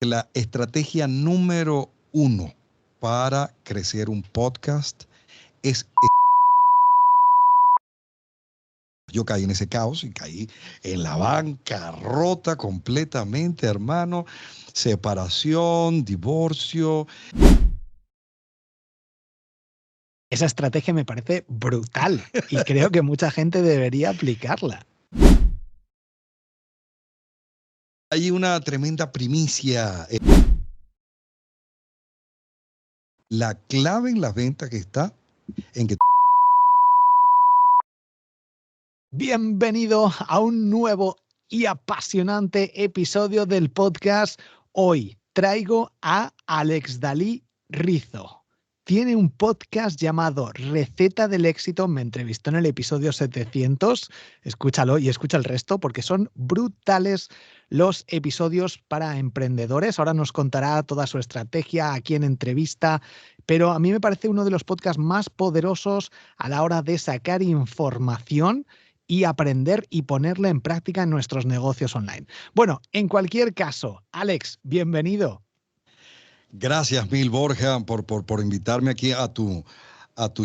La estrategia número uno para crecer un podcast es... Yo caí en ese caos y caí en la bancarrota completamente, hermano. Separación, divorcio. Esa estrategia me parece brutal y creo que mucha gente debería aplicarla. Hay una tremenda primicia. La clave en las ventas que está en que... Bienvenido a un nuevo y apasionante episodio del podcast. Hoy traigo a Alex Dalí Rizo. Tiene un podcast llamado Receta del Éxito. Me entrevistó en el episodio 700. Escúchalo y escucha el resto porque son brutales los episodios para emprendedores. Ahora nos contará toda su estrategia, a quién entrevista, pero a mí me parece uno de los podcasts más poderosos a la hora de sacar información y aprender y ponerla en práctica en nuestros negocios online. Bueno, en cualquier caso, Alex, bienvenido. Gracias mil, Borja, por invitarme aquí a tu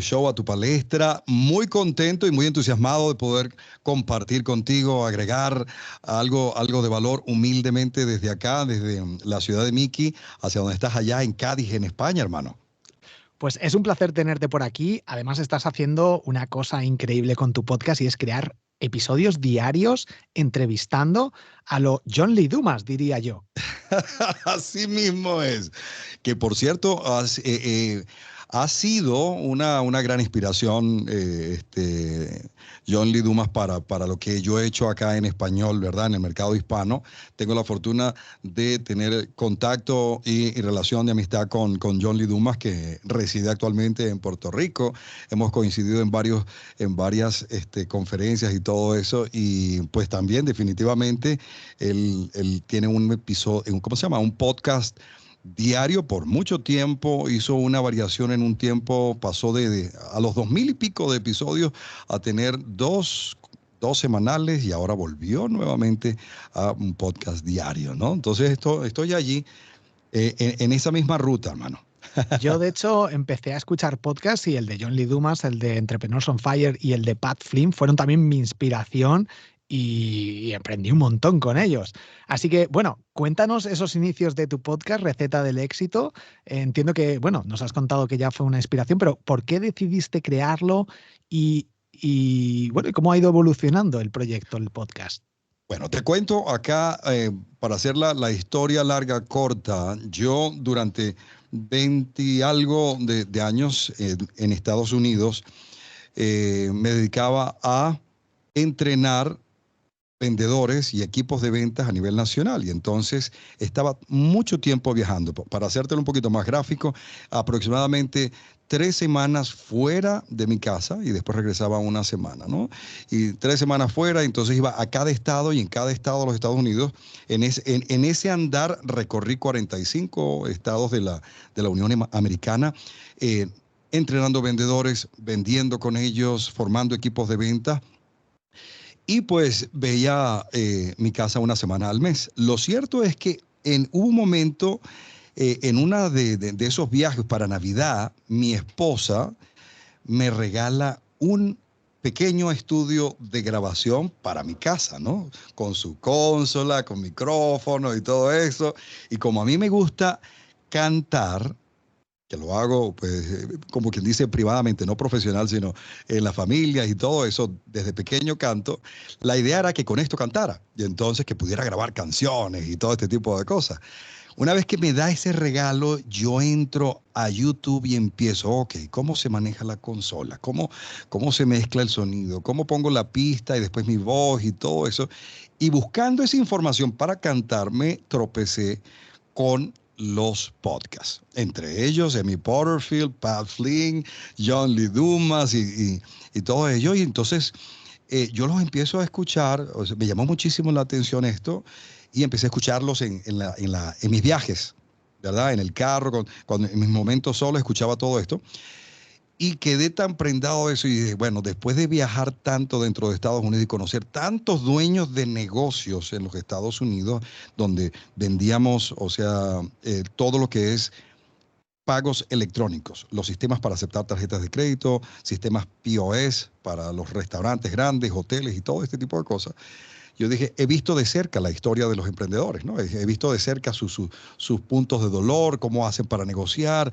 show, a tu palestra. Muy contento y muy entusiasmado de poder compartir contigo, agregar algo de valor humildemente desde acá, desde la ciudad de Miki, hacia donde estás allá en Cádiz, en España, hermano. Pues es un placer tenerte por aquí. Además, estás haciendo una cosa increíble con tu podcast y es crear episodios diarios entrevistando a lo John Lee Dumas, diría yo. Así mismo es. Que por cierto, ha sido una gran inspiración, John Lee Dumas, para lo que yo he hecho acá en español, ¿verdad? En el mercado hispano. Tengo la fortuna de tener contacto y relación de amistad con John Lee Dumas, que reside actualmente en Puerto Rico. Hemos coincidido en varias conferencias y todo eso. Y pues también definitivamente él tiene un episodio, ¿cómo se llama? Un podcast diario por mucho tiempo, hizo una variación en un tiempo, pasó a los 2000 y pico de episodios a tener dos semanales y ahora volvió nuevamente a un podcast diario, ¿no? Entonces estoy allí en esa misma ruta, hermano. Yo, de hecho, empecé a escuchar podcasts y el de John Lee Dumas, el de Entrepreneurs on Fire y el de Pat Flynn fueron también mi inspiración y aprendí un montón con ellos. Así que, bueno, cuéntanos esos inicios de tu podcast, Receta del Éxito. Entiendo que, bueno, nos has contado que ya fue una inspiración, pero ¿por qué decidiste crearlo y bueno, cómo ha ido evolucionando el proyecto, el podcast? Bueno, te cuento acá, para hacer la historia larga, corta, yo durante 20 y algo de años en Estados Unidos me dedicaba a entrenar vendedores y equipos de ventas a nivel nacional. Y entonces estaba mucho tiempo viajando. Para hacértelo un poquito más gráfico, aproximadamente 3 semanas fuera de mi casa y después regresaba una semana, ¿no? Y 3 semanas fuera, entonces iba a cada estado y en cada estado de los Estados Unidos, en ese andar recorrí 45 estados de la Unión Americana, entrenando vendedores, vendiendo con ellos, formando equipos de venta. Y pues veía mi casa una semana al mes. Lo cierto es que hubo un momento, en una de esos viajes para Navidad, mi esposa me regala un pequeño estudio de grabación para mi casa, ¿no? Con su consola, con micrófono y todo eso. Y como a mí me gusta cantar, que lo hago, pues, como quien dice, privadamente, no profesional, sino en las familias y todo eso, desde pequeño canto, la idea era que con esto cantara y entonces que pudiera grabar canciones y todo este tipo de cosas. Una vez que me da ese regalo, yo entro a YouTube y empiezo, ok, ¿cómo se maneja la consola? ¿Cómo se mezcla el sonido? ¿Cómo pongo la pista y después mi voz y todo eso? Y buscando esa información para cantar, me tropecé con los podcasts, entre ellos Amy Porterfield, Pat Flynn, John Lee Dumas y todos ellos. Y entonces yo los empiezo a escuchar, o sea, me llamó muchísimo la atención esto y empecé a escucharlos en mis viajes, ¿verdad? En el carro, cuando en mis momentos solo escuchaba todo esto. Y quedé tan prendado de eso y dije, bueno, después de viajar tanto dentro de Estados Unidos y conocer tantos dueños de negocios en los Estados Unidos, donde vendíamos, o sea, todo lo que es pagos electrónicos, los sistemas para aceptar tarjetas de crédito, sistemas POS para los restaurantes grandes, hoteles y todo este tipo de cosas. Yo dije, he visto de cerca la historia de los emprendedores, ¿no? He visto de cerca sus puntos de dolor, cómo hacen para negociar,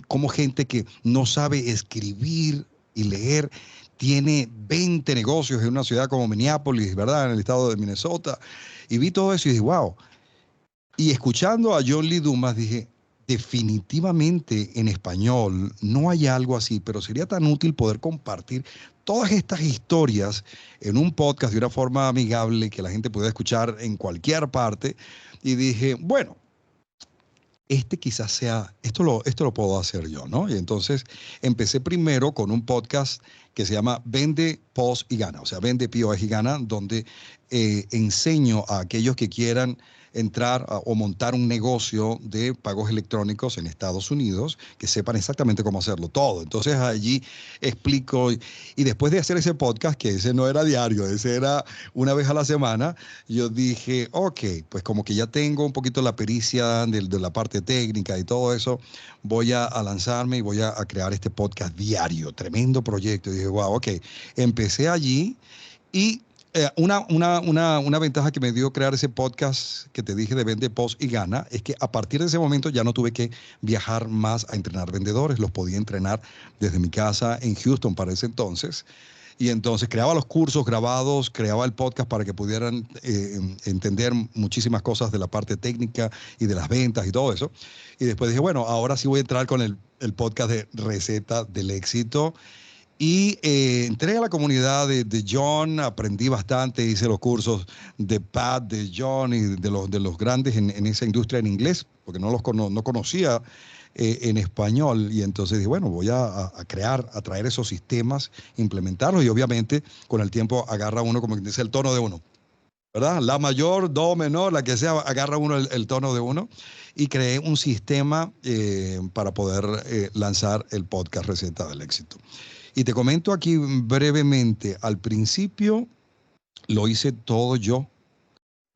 cómo gente que no sabe escribir y leer tiene 20 negocios en una ciudad como Minneapolis, ¿verdad? En el estado de Minnesota. Y vi todo eso y dije, wow. Y escuchando a John Lee Dumas dije, definitivamente en español no hay algo así, pero sería tan útil poder compartir todas estas historias en un podcast de una forma amigable que la gente pueda escuchar en cualquier parte. Y dije, bueno, este quizás sea, esto lo puedo hacer yo, ¿no? Y entonces empecé primero con un podcast que se llama Vende, Post y Gana, o sea, Vende, POS y Gana, donde enseño a aquellos que quieran entrar o montar un negocio de pagos electrónicos en Estados Unidos, que sepan exactamente cómo hacerlo todo. Entonces allí explico, y después de hacer ese podcast, que ese no era diario, ese era una vez a la semana, yo dije, ok, pues como que ya tengo un poquito la pericia de la parte técnica y todo eso, voy a lanzarme y voy a crear este podcast diario, tremendo proyecto. Y dije, wow, ok, empecé allí y una ventaja que me dio crear ese podcast que te dije de Vende, Post y Gana es que a partir de ese momento ya no tuve que viajar más a entrenar vendedores, los podía entrenar desde mi casa en Houston para ese entonces. Y entonces creaba los cursos grabados, creaba el podcast para que pudieran entender muchísimas cosas de la parte técnica y de las ventas y todo eso. Y después dije, bueno, ahora sí voy a entrar con el podcast de Receta del Éxito. Y entré a la comunidad de John, aprendí bastante, hice los cursos de Pat, de John y de los grandes en esa industria en inglés, porque no conocía en español. Y entonces dije, bueno, voy a traer esos sistemas, implementarlos y obviamente con el tiempo agarra uno, como dice, el tono de uno. ¿Verdad? La mayor, do menor, la que sea, agarra uno el tono de uno y creé un sistema para poder lanzar el podcast Receta del Éxito. Y te comento aquí brevemente, al principio lo hice todo yo.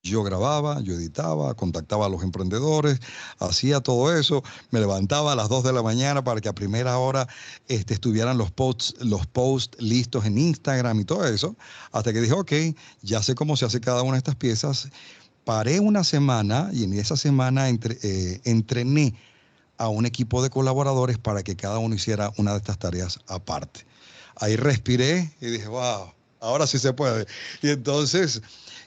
Yo grababa, yo editaba, contactaba a los emprendedores, hacía todo eso, me levantaba a las 2 de la mañana para que a primera hora estuvieran los posts listos en Instagram y todo eso, hasta que dije, ok, ya sé cómo se hace cada una de estas piezas. Paré una semana y en esa semana entrené a un equipo de colaboradores para que cada uno hiciera una de estas tareas aparte. Ahí respiré y dije, wow, ahora sí se puede. Y entonces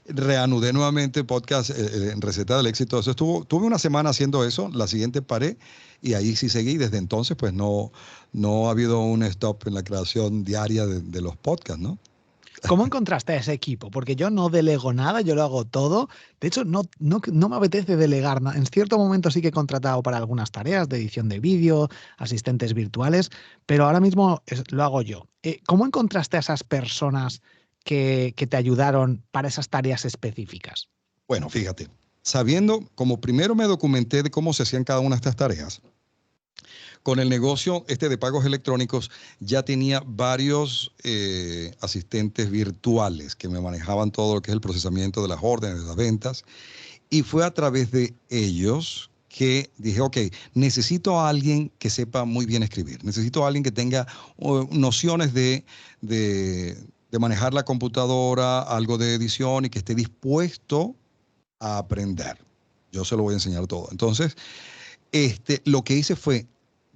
reanudé nuevamente el podcast en Receta del Éxito. Eso tuve una semana haciendo eso, la siguiente paré y ahí sí seguí. Desde entonces, pues no ha habido un stop en la creación diaria de los podcasts, ¿no? ¿Cómo encontraste a ese equipo? Porque yo no delego nada, yo lo hago todo. De hecho, no me apetece delegar nada. En cierto momento sí que he contratado para algunas tareas de edición de vídeo, asistentes virtuales, pero ahora mismo lo hago yo. ¿Cómo encontraste a esas personas que te ayudaron para esas tareas específicas? Bueno, fíjate, sabiendo, como primero me documenté de cómo se hacían cada una de estas tareas, con el negocio de pagos electrónicos ya tenía varios asistentes virtuales que me manejaban todo lo que es el procesamiento de las órdenes, de las ventas, y fue a través de ellos que dije, ok, necesito a alguien que sepa muy bien escribir, necesito a alguien que tenga nociones de manejar la computadora, algo de edición y que esté dispuesto a aprender. Yo se lo voy a enseñar todo. Entonces, lo que hice fue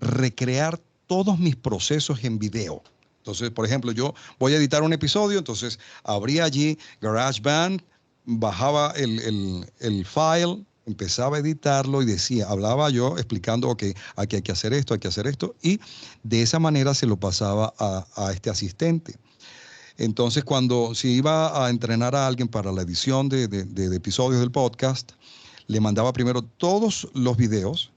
recrear todos mis procesos en video. Entonces, por ejemplo, yo voy a editar un episodio, entonces abría allí GarageBand, bajaba el file, empezaba a editarlo y hablaba yo explicando, ok, aquí hay que hacer esto, y de esa manera se lo pasaba a este asistente. Entonces, si iba a entrenar a alguien para la edición de episodios del podcast, le mandaba primero todos los videos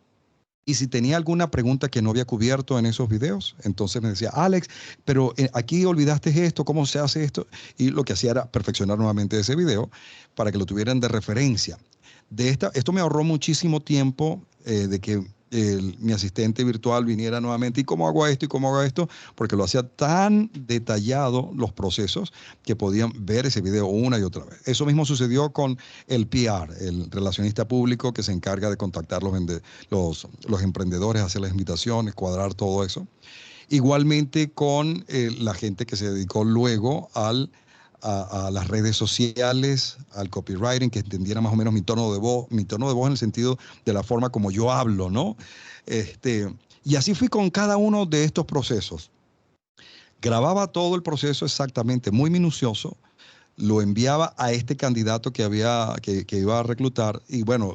y si tenía alguna pregunta que no había cubierto en esos videos, entonces me decía, Alex, pero aquí olvidaste esto, ¿cómo se hace esto? Y lo que hacía era perfeccionar nuevamente ese video para que lo tuvieran de referencia. Esto me ahorró muchísimo tiempo de que mi asistente virtual viniera nuevamente, ¿y cómo hago esto? ¿Y cómo hago esto? Porque lo hacía tan detallado los procesos que podían ver ese video una y otra vez. Eso mismo sucedió con el PR, el relacionista público que se encarga de contactar los emprendedores, hacer las invitaciones, cuadrar todo eso. Igualmente con la gente que se dedicó luego a las redes sociales, al copywriting, que entendiera más o menos mi tono de voz en el sentido de la forma como yo hablo, ¿no? Y así fui con cada uno de estos procesos. Grababa todo el proceso exactamente, muy minucioso, lo enviaba a este candidato que iba a reclutar y bueno,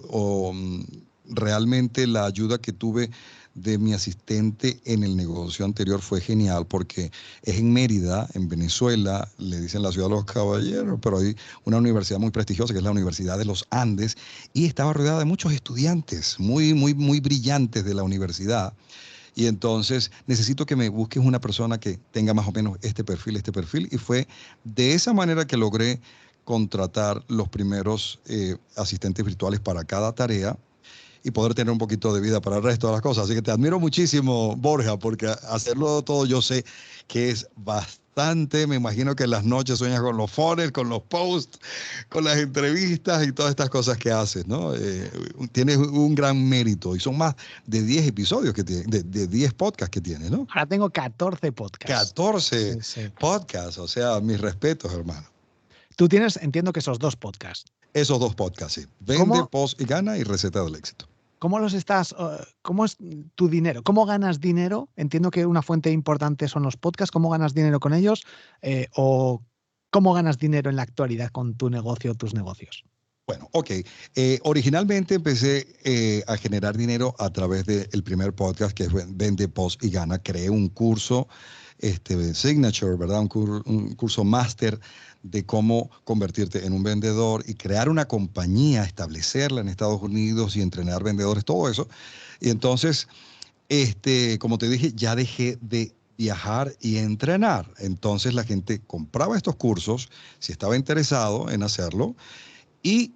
realmente la ayuda que tuve de mi asistente en el negocio anterior fue genial porque es en Mérida, en Venezuela, le dicen la ciudad de los caballeros, pero hay una universidad muy prestigiosa que es la Universidad de los Andes y estaba rodeada de muchos estudiantes muy, muy, muy brillantes de la universidad. Y entonces necesito que me busques una persona que tenga más o menos este perfil. Y fue de esa manera que logré contratar los primeros asistentes virtuales para cada tarea y poder tener un poquito de vida para el resto de las cosas. Así que te admiro muchísimo, Borja, porque hacerlo todo yo sé que es bastante. Me imagino que en las noches sueñas con los funnels, con los posts, con las entrevistas y todas estas cosas que haces, ¿no? Tienes un gran mérito y son más de 10 episodios que tiene, de 10 podcasts que tienes, ¿no? Ahora tengo 14 podcasts. 14 Sí, sí. podcasts, o sea, mis respetos, hermano. Tú tienes, entiendo que esos 2 podcasts. Esos 2 podcasts, sí. Vende, ¿Cómo, post y gana y receta del éxito. cómo los estás, cómo es tu dinero? ¿Cómo ganas dinero? Entiendo que una fuente importante son los podcasts. ¿Cómo ganas dinero con ellos? ¿O cómo ganas dinero en la actualidad con tu negocio o tus negocios? Bueno, ok. Originalmente empecé a generar dinero a través del primer podcast que es Vende, Post y Gana. Creé un curso, Signature, ¿verdad? Un curso máster de cómo convertirte en un vendedor y crear una compañía, establecerla en Estados Unidos y entrenar vendedores, todo eso. Y entonces, como te dije, ya dejé de viajar y entrenar. Entonces la gente compraba estos cursos si estaba interesado en hacerlo y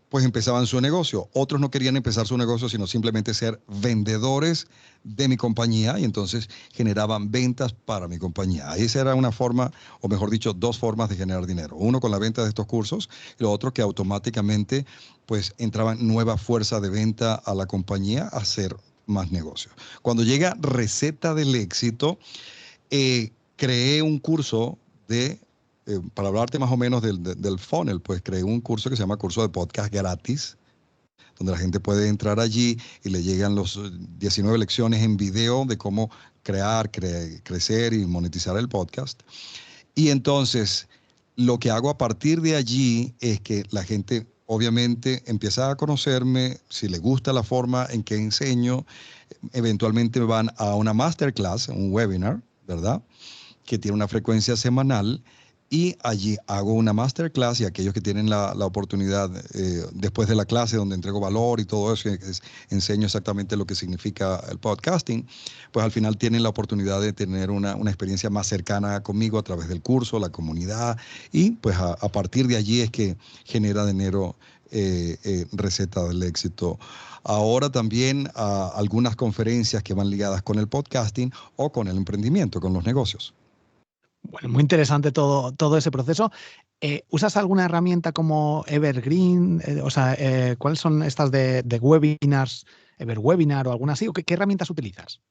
pues empezaban su negocio. Otros no querían empezar su negocio, sino simplemente ser vendedores de mi compañía y entonces generaban ventas para mi compañía. Esa era una forma, o mejor dicho, 2 formas de generar dinero. Uno con la venta de estos cursos y lo otro que automáticamente pues entraban nueva fuerza de venta a la compañía a hacer más negocios. Cuando llega Receta del Éxito, creé un curso para hablarte más o menos del funnel, pues creé un curso que se llama Curso de Podcast Gratis, donde la gente puede entrar allí y le llegan los 19 lecciones en video de cómo crear, crecer y monetizar el podcast. Y entonces, lo que hago a partir de allí es que la gente obviamente empieza a conocerme, si le gusta la forma en que enseño, eventualmente van a una masterclass, un webinar, ¿verdad? Que tiene una frecuencia semanal y allí hago una masterclass y aquellos que tienen la oportunidad después de la clase donde entrego valor y todo eso, enseño exactamente lo que significa el podcasting, pues al final tienen la oportunidad de tener una experiencia más cercana conmigo a través del curso, la comunidad y pues a partir de allí es que genera dinero Receta del Éxito. Ahora también algunas conferencias que van ligadas con el podcasting o con el emprendimiento, con los negocios. Bueno, muy interesante todo ese proceso. ¿Usas alguna herramienta como Evergreen? ¿Cuáles son estas de webinars, Everwebinar o alguna así? ¿O qué herramientas utilizas?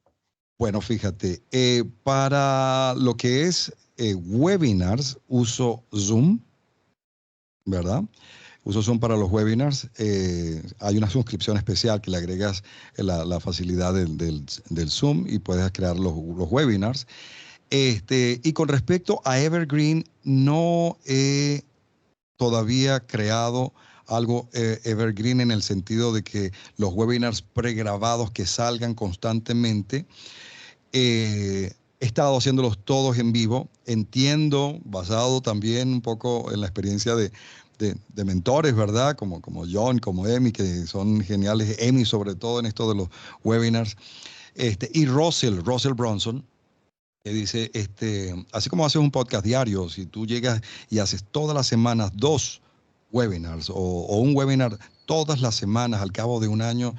Bueno, fíjate, para lo que es webinars, uso Zoom, ¿verdad? Uso Zoom para los webinars. Hay una suscripción especial que le agregas la facilidad del Zoom y puedes crear los webinars. Y con respecto a Evergreen, no he todavía creado algo evergreen en el sentido de que los webinars pregrabados que salgan constantemente, he estado haciéndolos todos en vivo. Entiendo, basado también un poco en la experiencia de mentores, ¿verdad? Como John, como Emi, que son geniales, Emi sobre todo en esto de los webinars, y Russell Brunson, que dice, así como haces un podcast diario, si tú llegas y haces todas las semanas 2 webinars o un webinar todas las semanas al cabo de un año,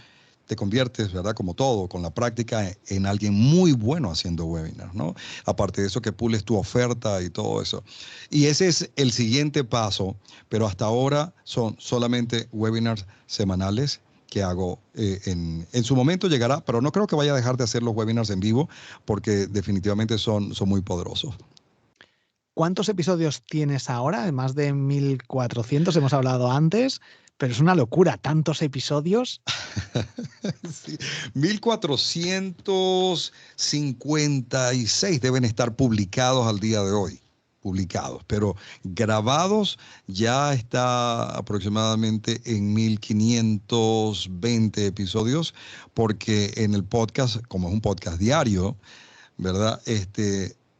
te conviertes, ¿verdad? Como todo, con la práctica, en alguien muy bueno haciendo webinars, ¿no? Aparte de eso, que pules tu oferta y todo eso. Y ese es el siguiente paso, pero hasta ahora son solamente webinars semanales que hago. En su momento llegará, pero no creo que vaya a dejar de hacer los webinars en vivo porque definitivamente son muy poderosos. ¿Cuántos episodios tienes ahora? Más de 1400, hemos hablado antes, pero es una locura, tantos episodios. Sí, 1456 deben estar publicados al día de hoy, publicados, pero grabados ya está aproximadamente en 1520 episodios, porque en el podcast, como es un podcast diario, ¿verdad?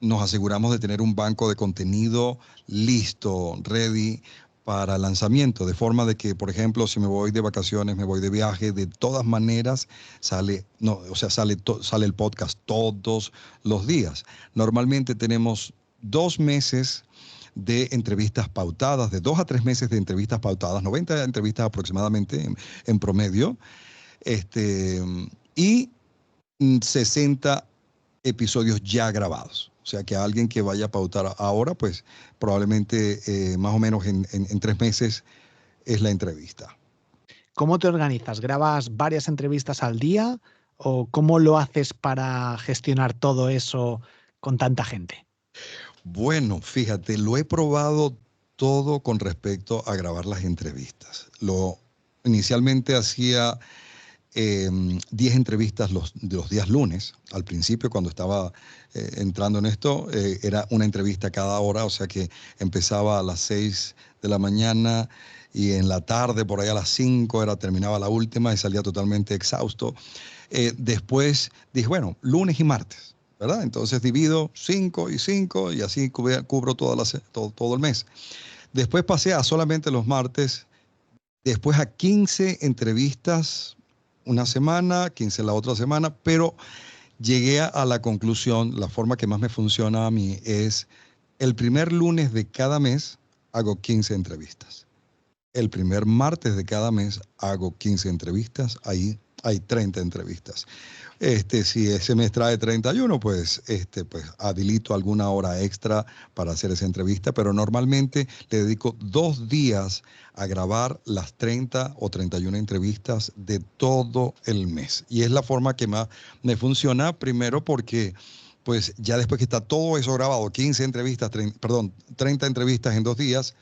Nos aseguramos de tener un banco de contenido listo, ready para lanzamiento, de forma de que, por ejemplo, si me voy de vacaciones, me voy de viaje, de todas maneras sale, no, o sea, sale el podcast todos los días. Normalmente tenemos 2 meses de entrevistas pautadas, de 2 a 3 meses de entrevistas pautadas, 90 entrevistas aproximadamente en promedio, este, y 60 episodios ya grabados. O sea que alguien que vaya a pautar ahora, pues probablemente más o menos en 3 meses es la entrevista. ¿Cómo te organizas? ¿Grabas varias entrevistas al día o cómo lo haces para gestionar todo eso con tanta gente? Bueno, fíjate, lo he probado todo con respecto a grabar las entrevistas. Inicialmente hacía 10 entrevistas los días lunes. Al principio, cuando estaba entrando en esto, era una entrevista cada hora, o sea que empezaba a las 6 de la mañana y en la tarde, por ahí a las 5, terminaba la última y salía totalmente exhausto. Después dije, bueno, lunes y martes, ¿verdad? Entonces divido 5 y 5 y así cubro todo el mes. Después pasé a solamente los martes, después a 15 entrevistas una semana, 15 la otra semana, pero llegué a la conclusión, la forma que más me funciona a mí es el primer lunes de cada mes hago 15 entrevistas. El primer martes de cada mes hago 15 entrevistas, ahí hay 30 entrevistas. Si ese mes trae 31, pues habilito alguna hora extra para hacer esa entrevista, pero normalmente le dedico 2 días a grabar las 30 o 31 entrevistas de todo el mes. Y es la forma que más me funciona, primero porque pues ya después que está todo eso grabado, 15 entrevistas, 30 entrevistas en 2 días,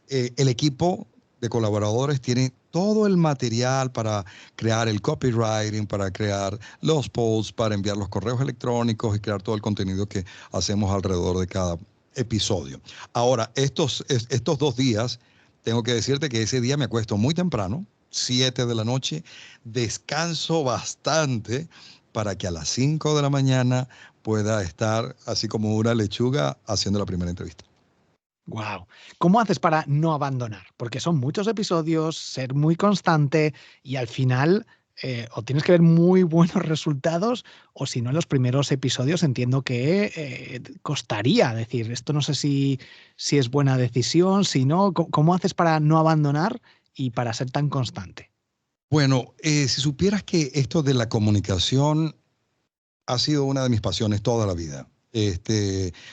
el equipo de colaboradores tiene todo el material para crear el copywriting, para crear los posts, para enviar los correos electrónicos y crear todo el contenido que hacemos alrededor de cada episodio. Ahora, estos 2 días, tengo que decirte que ese día me acuesto muy temprano, 7 de la noche, descanso bastante para que a las 5 de la mañana pueda estar así como una lechuga haciendo la primera entrevista. Wow. ¿Cómo haces para no abandonar? Porque son muchos episodios, ser muy constante y al final o tienes que ver muy buenos resultados o si no en los primeros episodios entiendo que costaría decir, esto no sé si es buena decisión, si no, ¿cómo haces para no abandonar y para ser tan constante? Bueno, si supieras que esto de la comunicación ha sido una de mis pasiones toda la vida.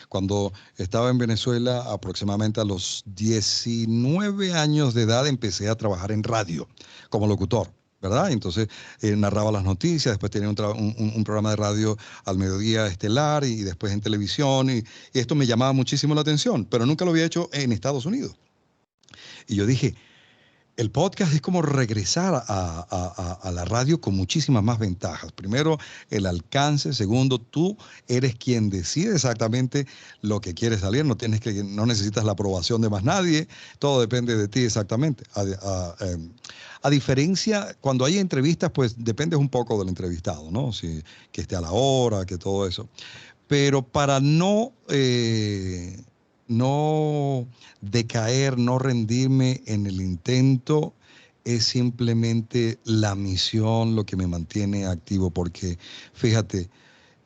Cuando estaba en Venezuela, aproximadamente a los 19 años de edad, empecé a trabajar en radio como locutor, ¿verdad? Entonces narraba las noticias, después tenía un programa de radio al mediodía estelar y después en televisión y esto me llamaba muchísimo la atención, pero nunca lo había hecho en Estados Unidos. Y yo dije, el podcast es como regresar a la radio con muchísimas más ventajas. Primero, el alcance. Segundo, tú eres quien decide exactamente lo que quieres salir. No necesitas la aprobación de más nadie. Todo depende de ti exactamente. A diferencia, cuando hay entrevistas, pues dependes un poco del entrevistado, ¿no? Que esté a la hora, que todo eso. Pero para no decaer, no rendirme en el intento, es simplemente la misión lo que me mantiene activo, porque fíjate,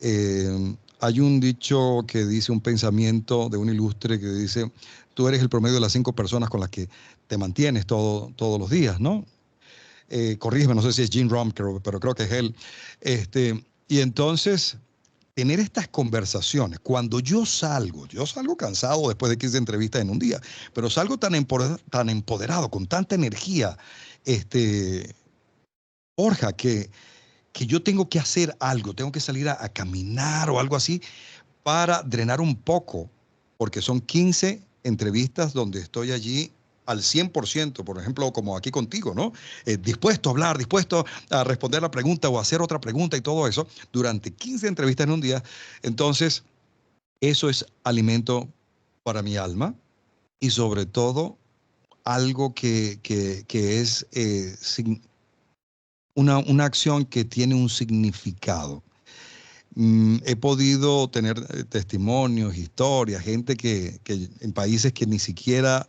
hay un dicho que dice, un pensamiento de un ilustre que dice, tú eres el promedio de las 5 personas con las que te mantienes todos los días, ¿no? corrígeme, no sé si es Jim Rohn, pero creo que es él. Y entonces, tener estas conversaciones, cuando yo salgo cansado después de 15 entrevistas en un día, pero salgo tan empoderado, con tanta energía, Borja, que yo tengo que hacer algo, tengo que salir a caminar o algo así para drenar un poco, porque son 15 entrevistas donde estoy allí al 100%, por ejemplo, como aquí contigo, ¿no? Dispuesto a hablar, dispuesto a responder la pregunta o hacer otra pregunta y todo eso, durante 15 entrevistas en un día. Entonces, eso es alimento para mi alma y sobre todo algo que es una acción que tiene un significado. He podido tener testimonios, historias, gente que en países que ni siquiera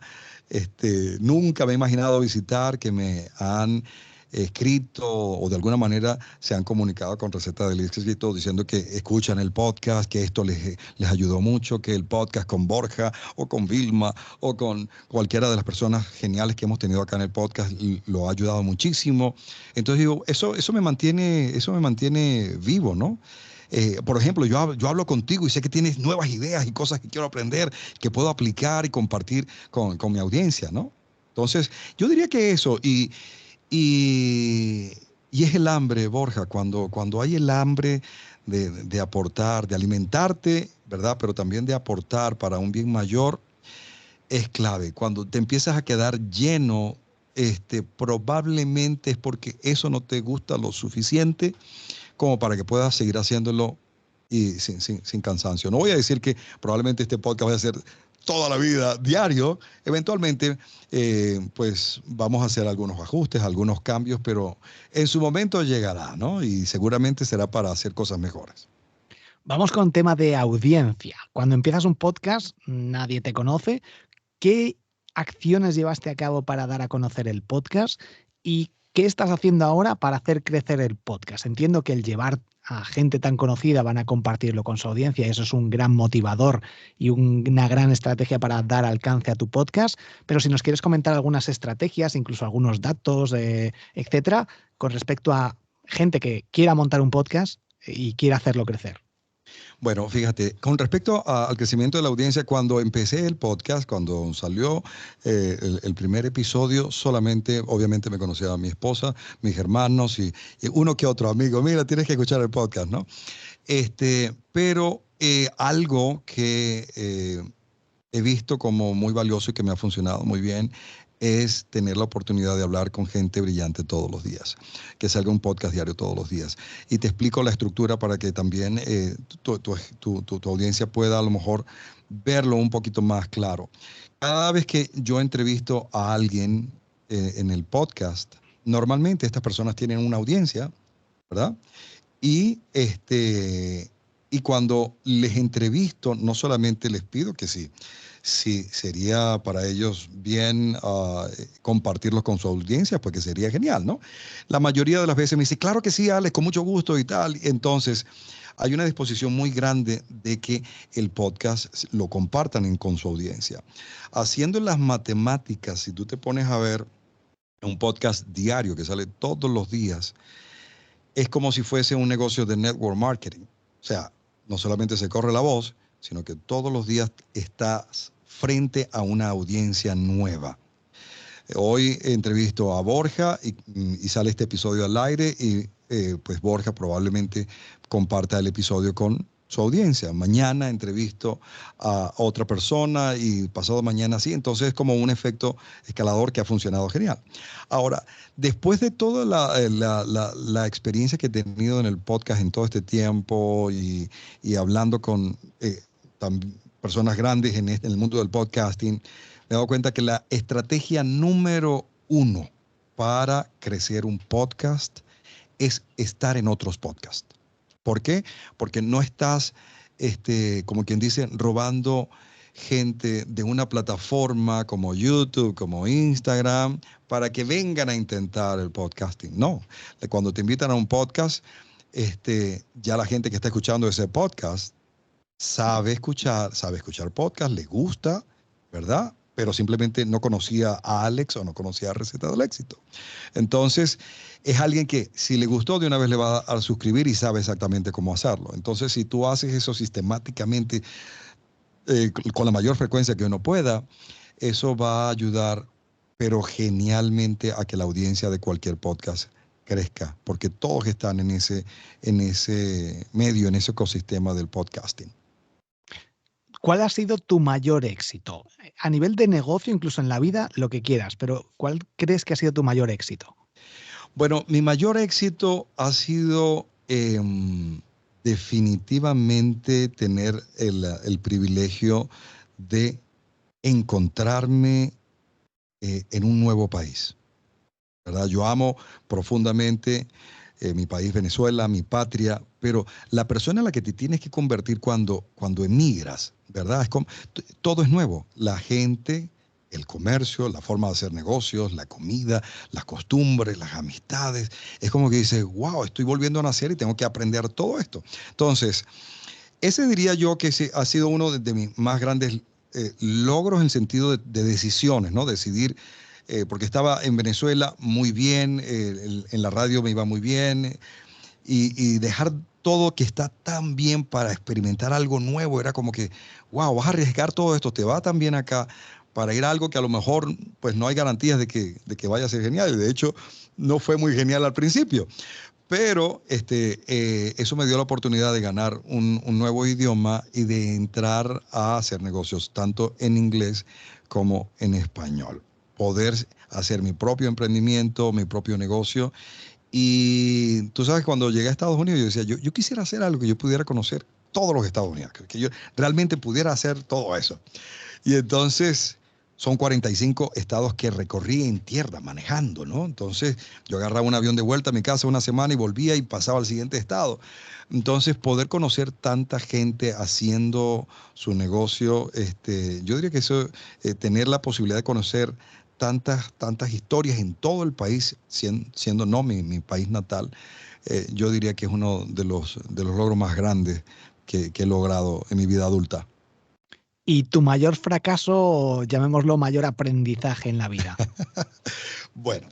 nunca me he imaginado visitar, que me han escrito o de alguna manera se han comunicado con Receta del Éxito diciendo que escuchan el podcast, que esto les ayudó mucho, que el podcast con Borja o con Vilma o con cualquiera de las personas geniales que hemos tenido acá en el podcast lo ha ayudado muchísimo. Entonces digo, eso me mantiene vivo, ¿no? Por ejemplo, yo hablo contigo y sé que tienes nuevas ideas y cosas que quiero aprender, que puedo aplicar y compartir con mi audiencia, ¿no? Entonces, yo diría que eso, y, y es el hambre, Borja, cuando hay el hambre de aportar, de alimentarte, ¿verdad? Pero también de aportar para un bien mayor, es clave. Cuando te empiezas a quedar lleno, probablemente es porque eso no te gusta lo suficiente como para que puedas seguir haciéndolo y sin cansancio. No voy a decir que probablemente este podcast vaya a ser toda la vida, diario. Eventualmente, pues vamos a hacer algunos ajustes, algunos cambios, pero en su momento llegará, ¿no? Y seguramente será para hacer cosas mejores. Vamos con tema de audiencia. Cuando empiezas un podcast, nadie te conoce. ¿Qué acciones llevaste a cabo para dar a conocer el podcast y qué estás haciendo ahora para hacer crecer el podcast? Entiendo que el llevar a gente tan conocida van a compartirlo con su audiencia y eso es un gran motivador y una gran estrategia para dar alcance a tu podcast, pero si nos quieres comentar algunas estrategias, incluso algunos datos, etcétera, con respecto a gente que quiera montar un podcast y quiera hacerlo crecer. Bueno, fíjate, con respecto al crecimiento de la audiencia, cuando empecé el podcast, cuando salió el primer episodio, solamente, obviamente, me conocía a mi esposa, mis hermanos y uno que otro amigo. Mira, tienes que escuchar el podcast, ¿no? Pero algo que he visto como muy valioso y que me ha funcionado muy bien es tener la oportunidad de hablar con gente brillante todos los días, que salga un podcast diario todos los días. Y te explico la estructura para que también tu audiencia pueda a lo mejor verlo un poquito más claro. Cada vez que yo entrevisto a alguien en el podcast, normalmente estas personas tienen una audiencia, ¿verdad? Y, y cuando les entrevisto, no solamente les pido que si sería para ellos bien compartirlos con su audiencia, pues que sería genial, ¿no? La mayoría de las veces me dice, claro que sí, Alex, con mucho gusto y tal. Entonces, hay una disposición muy grande de que el podcast lo compartan con su audiencia. Haciendo las matemáticas, si tú te pones a ver un podcast diario que sale todos los días, es como si fuese un negocio de network marketing. O sea, no solamente se corre la voz, sino que todos los días estás frente a una audiencia nueva. Hoy entrevisto a Borja y sale este episodio al aire y pues Borja probablemente comparta el episodio con su audiencia. Mañana entrevisto a otra persona y pasado mañana sí. Entonces es como un efecto escalador que ha funcionado genial. Ahora, después de toda la experiencia que he tenido en el podcast en todo este tiempo y hablando con personas grandes en el mundo del podcasting, me he dado cuenta que la estrategia número uno para crecer un podcast es estar en otros podcasts. ¿Por qué? Porque no estás, como quien dice, robando gente de una plataforma como YouTube, como Instagram, para que vengan a intentar el podcasting. No, cuando te invitan a un podcast, ya la gente que está escuchando ese podcast sabe escuchar podcast, le gusta, ¿verdad? pero simplemente no conocía a Alex o no conocía a Receta del Éxito. Entonces, es alguien que si le gustó de una vez le va a suscribir y sabe exactamente cómo hacerlo. Entonces, si tú haces eso sistemáticamente, con la mayor frecuencia que uno pueda, eso va a ayudar, pero genialmente, a que la audiencia de cualquier podcast crezca, porque todos están en ese medio, en ese ecosistema del podcasting. ¿Cuál ha sido tu mayor éxito? A nivel de negocio, incluso en la vida, lo que quieras, pero ¿cuál crees que ha sido tu mayor éxito? Bueno, mi mayor éxito ha sido definitivamente tener el privilegio de encontrarme en un nuevo país, ¿verdad? Yo amo profundamente mi país, Venezuela, mi patria, pero la persona en la que te tienes que convertir cuando emigras, ¿verdad? Todo es nuevo. La gente, el comercio, la forma de hacer negocios, la comida, las costumbres, las amistades. Es como que dices, wow, estoy volviendo a nacer y tengo que aprender todo esto. Entonces, ese diría yo que ha sido uno de mis más grandes logros en sentido de decisiones, ¿no? Decidir, porque estaba en Venezuela muy bien, en la radio me iba muy bien, y dejar todo que está tan bien para experimentar algo nuevo, era como que, wow, vas a arriesgar todo esto, te va tan bien acá para ir a algo que a lo mejor pues no hay garantías de que vaya a ser genial. Y de hecho, no fue muy genial al principio. Pero eso me dio la oportunidad de ganar un nuevo idioma y de entrar a hacer negocios, tanto en inglés como en español. Poder hacer mi propio emprendimiento, mi propio negocio. Y tú sabes, cuando llegué a Estados Unidos, yo decía, yo quisiera hacer algo que yo pudiera conocer todos los Estados Unidos, que yo realmente pudiera hacer todo eso. Y entonces son 45 estados que recorrí en tierra, manejando, ¿no? Entonces yo agarraba un avión de vuelta a mi casa una semana y volvía y pasaba al siguiente estado. Entonces poder conocer tanta gente haciendo su negocio, yo diría que eso, tener la posibilidad de conocer tantas historias en todo el país, siendo no mi país natal, yo diría que es uno de los logros más grandes que he logrado en mi vida adulta. ¿Y tu mayor fracaso, llamémoslo mayor aprendizaje en la vida? Bueno,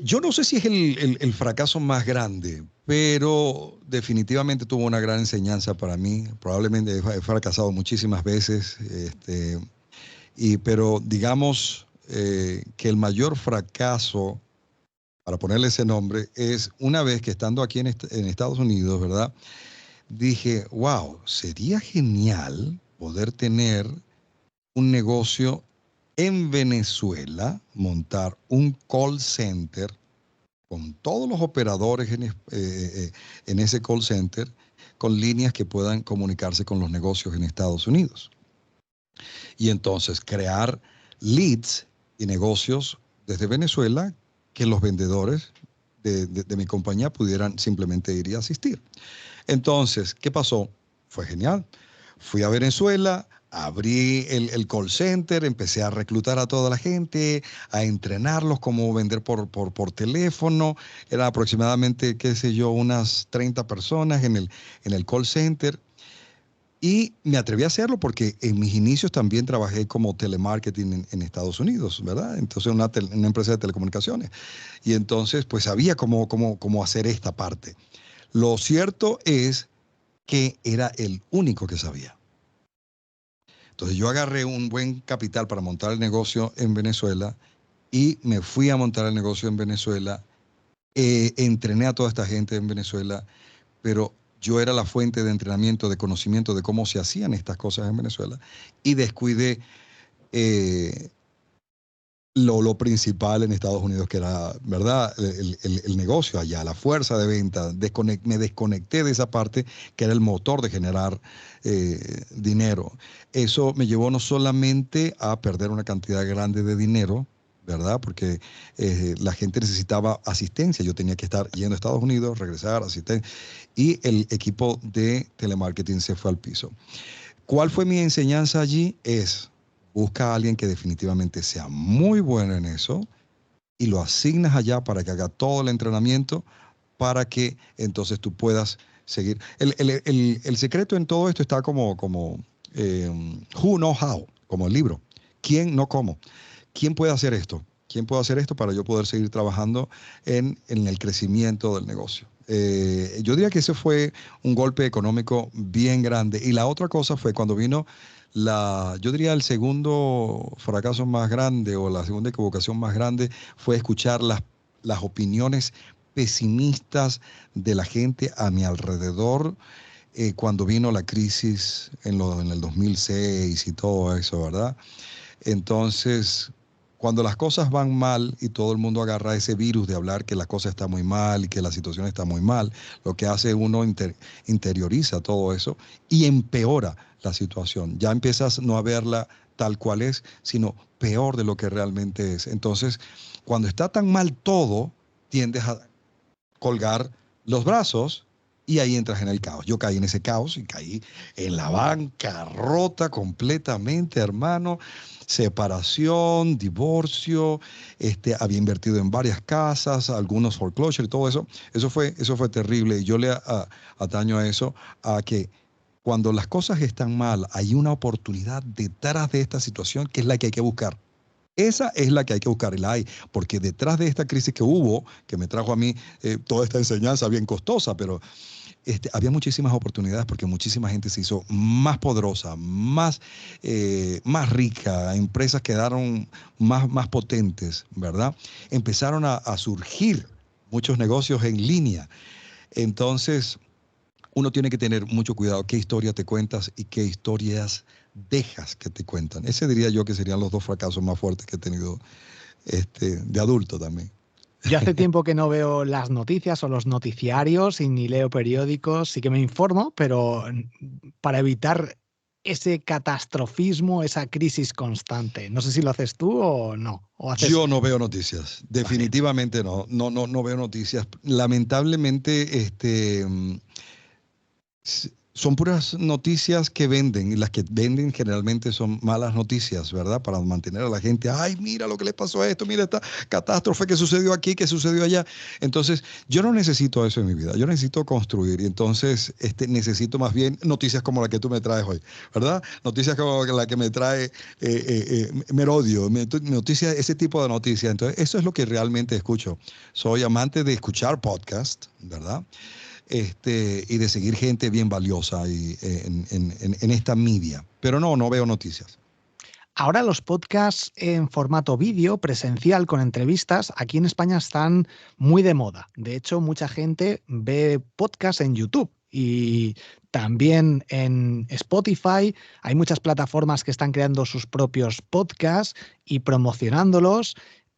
yo no sé si es el fracaso más grande, pero definitivamente tuvo una gran enseñanza para mí. Probablemente he fracasado muchísimas veces, pero digamos que el mayor fracaso, para ponerle ese nombre, es una vez que estando aquí en Estados Unidos, ¿verdad? Dije, wow, sería genial poder tener un negocio en Venezuela, montar un call center con todos los operadores en ese call center, con líneas que puedan comunicarse con los negocios en Estados Unidos. Y entonces crear leads y negocios desde Venezuela que los vendedores de mi compañía pudieran simplemente ir y asistir. Entonces, ¿qué pasó? Fue genial. Fui a Venezuela, abrí el call center, empecé a reclutar a toda la gente, a entrenarlos cómo vender por teléfono. Eran aproximadamente, qué sé yo, unas 30 personas en el call center. Y me atreví a hacerlo porque en mis inicios también trabajé como telemarketing en Estados Unidos, ¿verdad? Entonces, una empresa de telecomunicaciones. Y entonces, pues sabía cómo hacer esta parte. Lo cierto es que era el único que sabía. Entonces yo agarré un buen capital para montar el negocio en Venezuela y me fui a montar el negocio en Venezuela. Entrené a toda esta gente en Venezuela, pero yo era la fuente de entrenamiento, de conocimiento de cómo se hacían estas cosas en Venezuela y descuidé eh, lo principal en Estados Unidos, que era, ¿verdad? El negocio allá, la fuerza de venta. Me desconecté de esa parte que era el motor de generar dinero. Eso me llevó no solamente a perder una cantidad grande de dinero, ¿verdad? Porque la gente necesitaba asistencia. Yo tenía que estar yendo a Estados Unidos, regresar, asistencia. Y el equipo de telemarketing se fue al piso. ¿Cuál fue mi enseñanza allí? Busca a alguien que definitivamente sea muy bueno en eso y lo asignas allá para que haga todo el entrenamiento para que entonces tú puedas seguir. El secreto en todo esto está como Who Know How, como el libro. ¿Quién? No cómo. ¿Quién puede hacer esto? ¿Quién puede hacer esto para yo poder seguir trabajando en el crecimiento del negocio? Yo diría que ese fue un golpe económico bien grande. Y la otra cosa fue cuando vino yo diría el segundo fracaso más grande o la segunda equivocación más grande fue escuchar las opiniones pesimistas de la gente a mi alrededor cuando vino la crisis en el 2006 y todo eso, ¿verdad? Entonces, cuando las cosas van mal y todo el mundo agarra ese virus de hablar que la cosa está muy mal y que la situación está muy mal, lo que hace uno interioriza todo eso y empeora la situación. Ya empiezas no a verla tal cual es, sino peor de lo que realmente es. Entonces, cuando está tan mal todo, tiendes a colgar los brazos y ahí entras en el caos. Yo caí en ese caos y caí en la bancarrota completamente, hermano. Separación, divorcio, había invertido en varias casas, algunos foreclosure y todo eso. Eso fue terrible. Y yo le ataño a eso, a que cuando las cosas están mal, hay una oportunidad detrás de esta situación que es la que hay que buscar. Esa es la que hay que buscar, y la hay, porque detrás de esta crisis que hubo, que me trajo a mí toda esta enseñanza bien costosa, pero había muchísimas oportunidades porque muchísima gente se hizo más poderosa, más rica, empresas quedaron más potentes, ¿verdad? Empezaron a surgir muchos negocios en línea. Entonces, uno tiene que tener mucho cuidado qué historia te cuentas y qué historias dejas que te cuentan. Ese diría yo que serían los dos fracasos más fuertes que he tenido de adulto también. Yo hace tiempo que no veo las noticias o los noticiarios y ni leo periódicos, sí que me informo, pero para evitar ese catastrofismo, esa crisis constante. No sé si lo haces tú o no. O haces. Yo no veo noticias, Vale. definitivamente no. No veo noticias. Lamentablemente, son puras noticias que venden, y las que venden generalmente son malas noticias, ¿verdad? Para mantener a la gente, ay, mira lo que le pasó a esto, mira esta catástrofe que sucedió aquí, que sucedió allá. Entonces, yo no necesito eso en mi vida, yo necesito construir, y entonces necesito más bien noticias como la que tú me traes hoy, ¿verdad? Noticias como la que me trae Merodio, noticias, ese tipo de noticias. Entonces, eso es lo que realmente escucho. Soy amante de escuchar podcast, ¿verdad? Y de seguir gente bien valiosa en esta media. Pero no veo noticias. Ahora los podcasts en formato vídeo, presencial, con entrevistas, aquí en España están muy de moda. De hecho, mucha gente ve podcasts en YouTube y también en Spotify. Hay muchas plataformas que están creando sus propios podcasts y promocionándolos.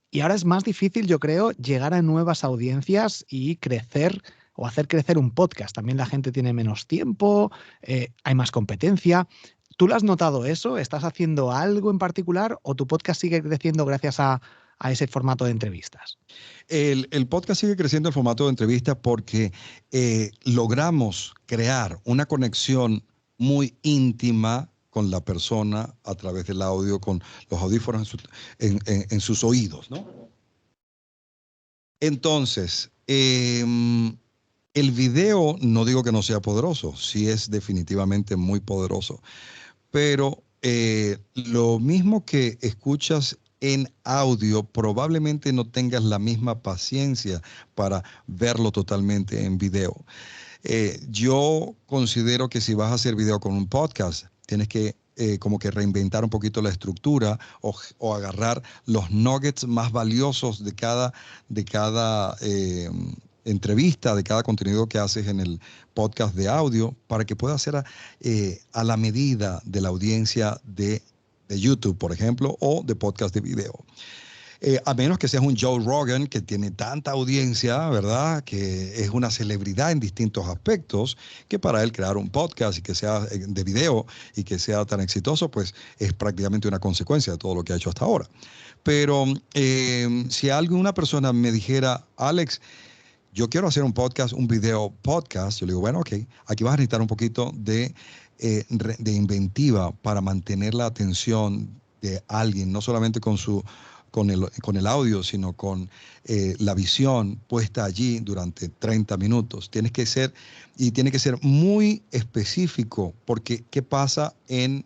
Y ahora es más difícil, yo creo, llegar a nuevas audiencias y crecer o hacer crecer un podcast. También la gente tiene menos tiempo, hay más competencia. ¿Tú lo has notado eso? ¿Estás haciendo algo en particular o tu podcast sigue creciendo gracias a ese formato de entrevistas? El podcast sigue creciendo en formato de entrevista porque logramos crear una conexión muy íntima con la persona a través del audio, con los audífonos en sus oídos, ¿no? Entonces, el video no digo que no sea poderoso, sí es definitivamente muy poderoso, pero lo mismo que escuchas en audio, probablemente no tengas la misma paciencia para verlo totalmente en video. Yo considero que si vas a hacer video con un podcast, tienes que como que reinventar un poquito la estructura o agarrar los nuggets más valiosos de cada entrevista, de cada contenido que haces en el podcast de audio, para que pueda ser a la medida de la audiencia de YouTube, por ejemplo, o de podcast de video. A menos que seas un Joe Rogan que tiene tanta audiencia, ¿verdad? Que es una celebridad en distintos aspectos, que para él crear un podcast y que sea de video y que sea tan exitoso, pues es prácticamente una consecuencia de todo lo que ha hecho hasta ahora. Pero si alguna persona me dijera, Alex, yo quiero hacer un podcast, un video podcast, yo le digo, bueno, ok, aquí vas a necesitar un poquito de inventiva para mantener la atención de alguien, no solamente con el audio, sino con la visión puesta allí durante 30 minutos. Tiene que ser muy específico, porque ¿qué pasa en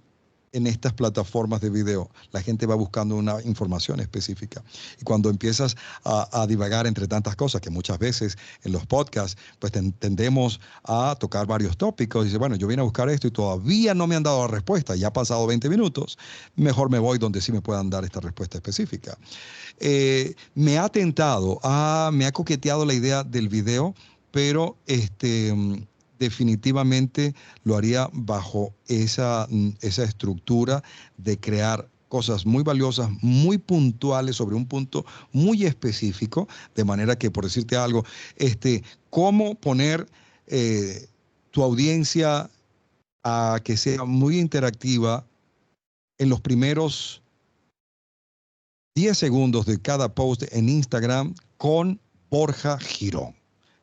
en estas plataformas de video. La gente va buscando una información específica. Y cuando empiezas a divagar entre tantas cosas, que muchas veces en los podcasts, pues tendemos a tocar varios tópicos. Y dice, bueno, yo vine a buscar esto y todavía no me han dado la respuesta. Ya ha pasado 20 minutos. Mejor me voy donde sí me puedan dar esta respuesta específica. Me ha tentado, me ha coqueteado la idea del video, pero definitivamente lo haría bajo esa estructura de crear cosas muy valiosas, muy puntuales sobre un punto muy específico, de manera que, por decirte algo, cómo poner tu audiencia a que sea muy interactiva en los primeros 10 segundos de cada post en Instagram con Borja Girón.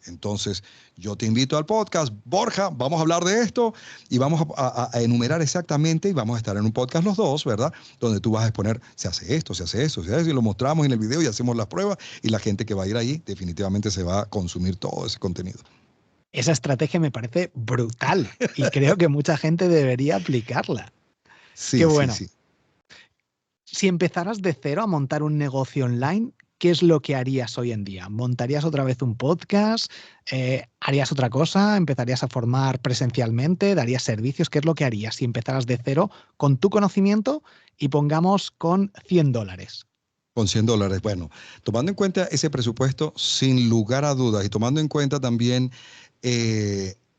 Entonces, yo te invito al podcast. Borja, vamos a hablar de esto y vamos a enumerar exactamente y vamos a estar en un podcast los dos, ¿verdad? Donde tú vas a exponer, se hace esto, se hace esto, se hace eso, y lo mostramos en el video y hacemos las pruebas y la gente que va a ir ahí definitivamente se va a consumir todo ese contenido. Esa estrategia me parece brutal y creo que mucha gente debería aplicarla. Sí, Qué bueno. sí, sí. Si empezaras de cero a montar un negocio online, ¿qué es lo que harías hoy en día? ¿Montarías otra vez un podcast? ¿Harías otra cosa? ¿Empezarías a formar presencialmente? ¿Darías servicios? ¿Qué es lo que harías si empezaras de cero con tu conocimiento y pongamos con $100? Con $100. Bueno, tomando en cuenta ese presupuesto, sin lugar a dudas, y tomando en cuenta también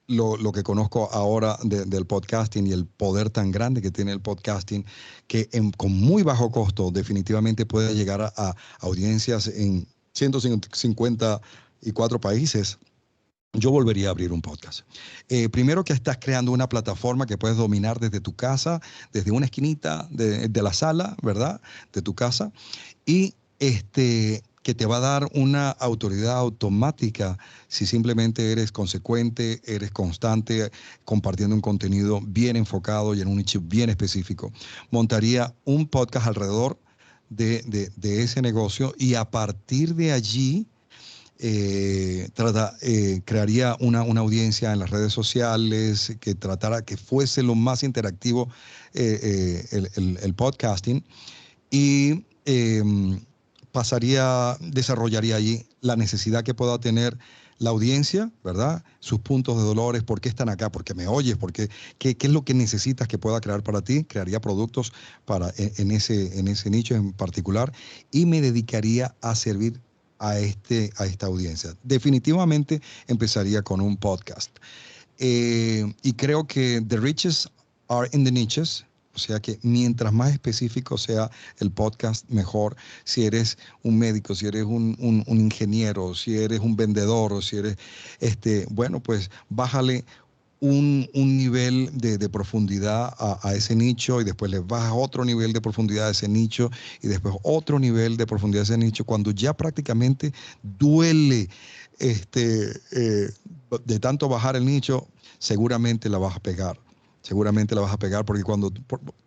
lo que conozco ahora del podcasting y el poder tan grande que tiene el podcasting, que con muy bajo costo definitivamente puede llegar a audiencias en 154 países. Yo volvería a abrir un podcast. Primero que estás creando una plataforma que puedes dominar desde tu casa, desde una esquinita de la sala, ¿verdad? De tu casa. Y que te va a dar una autoridad automática si simplemente eres consecuente, eres constante, compartiendo un contenido bien enfocado y en un nicho bien específico. Montaría un podcast alrededor de ese negocio y a partir de allí crearía una audiencia en las redes sociales que tratara que fuese lo más interactivo el podcasting y desarrollaría allí la necesidad que pueda tener la audiencia, ¿verdad? Sus puntos de dolores, por qué están acá, por qué me oyes, qué es lo que necesitas que pueda crear para ti. Crearía productos en ese nicho en particular y me dedicaría a servir a esta audiencia. Definitivamente empezaría con un podcast. Y creo que the riches are in the niches. O sea que mientras más específico sea el podcast, mejor. Si eres un médico, si eres un ingeniero, si eres un vendedor, o si eres, bueno, pues bájale un nivel de profundidad a ese nicho y después le bajas otro nivel de profundidad a ese nicho y después otro nivel de profundidad a ese nicho. Cuando ya prácticamente duele de tanto bajar el nicho, seguramente la vas a pegar. Seguramente la vas a pegar porque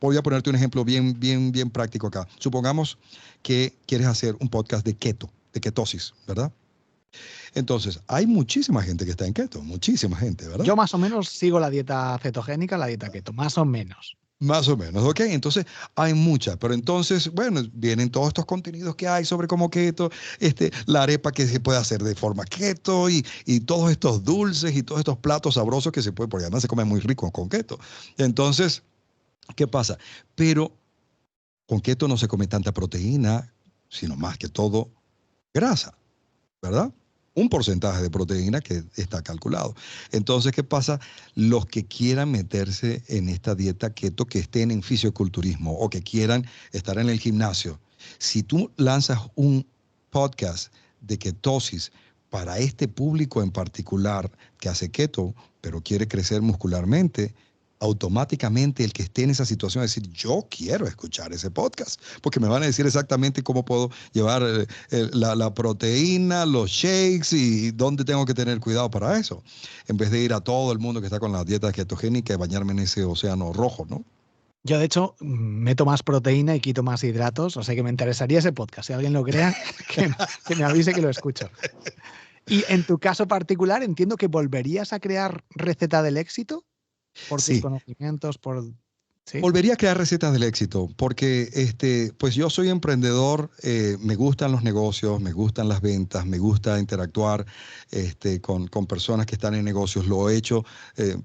voy a ponerte un ejemplo bien, bien, bien práctico acá. Supongamos que quieres hacer un podcast de keto, de ketosis, ¿verdad? Entonces, hay muchísima gente que está en keto, muchísima gente, ¿verdad? Yo más o menos sigo la dieta cetogénica, la dieta keto, más o menos. Más o menos, ¿ok? Entonces, hay muchas, pero entonces, bueno, vienen todos estos contenidos que hay sobre cómo keto, la arepa que se puede hacer de forma keto y todos estos dulces y todos estos platos sabrosos que se pueden, porque además se come muy rico con keto. Entonces, ¿qué pasa? Pero con keto no se come tanta proteína, sino más que todo grasa, ¿verdad? Un porcentaje de proteína que está calculado. Entonces, ¿qué pasa? Los que quieran meterse en esta dieta keto, que estén en fisioculturismo o que quieran estar en el gimnasio, si tú lanzas un podcast de ketosis para este público en particular que hace keto, pero quiere crecer muscularmente, automáticamente el que esté en esa situación va a decir, yo quiero escuchar ese podcast, porque me van a decir exactamente cómo puedo llevar la proteína, los shakes y dónde tengo que tener cuidado para eso, en vez de ir a todo el mundo que está con la dieta ketogénica y bañarme en ese océano rojo, ¿no? Yo, de hecho, meto más proteína y quito más hidratos, o sea que me interesaría ese podcast. Si alguien lo crea, que me avise que lo escucho. Y en tu caso particular, entiendo que volverías a crear receta del éxito por tus Sí, conocimientos, por... ¿Sí? Volvería a crear recetas del éxito, porque pues yo soy emprendedor, me gustan los negocios, me gustan las ventas, me gusta interactuar con personas que están en negocios. Lo he hecho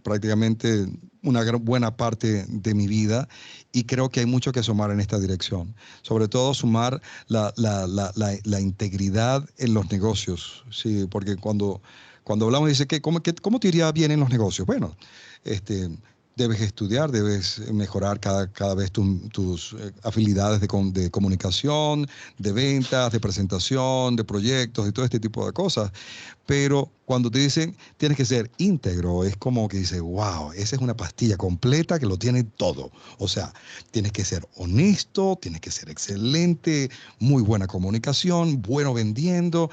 prácticamente una buena parte de mi vida y creo que hay mucho que sumar en esta dirección. Sobre todo sumar la integridad en los negocios, ¿sí? Porque cuando hablamos dice que ¿cómo te iría bien en los negocios? Bueno, este, debes estudiar, debes mejorar cada vez tus habilidades de comunicación, de ventas, de presentación, de proyectos y todo este tipo de cosas. Pero cuando te dicen tienes que ser íntegro, es como que dices, wow, esa es una pastilla completa que lo tiene todo. O sea, tienes que ser honesto, tienes que ser excelente, muy buena comunicación, bueno vendiendo,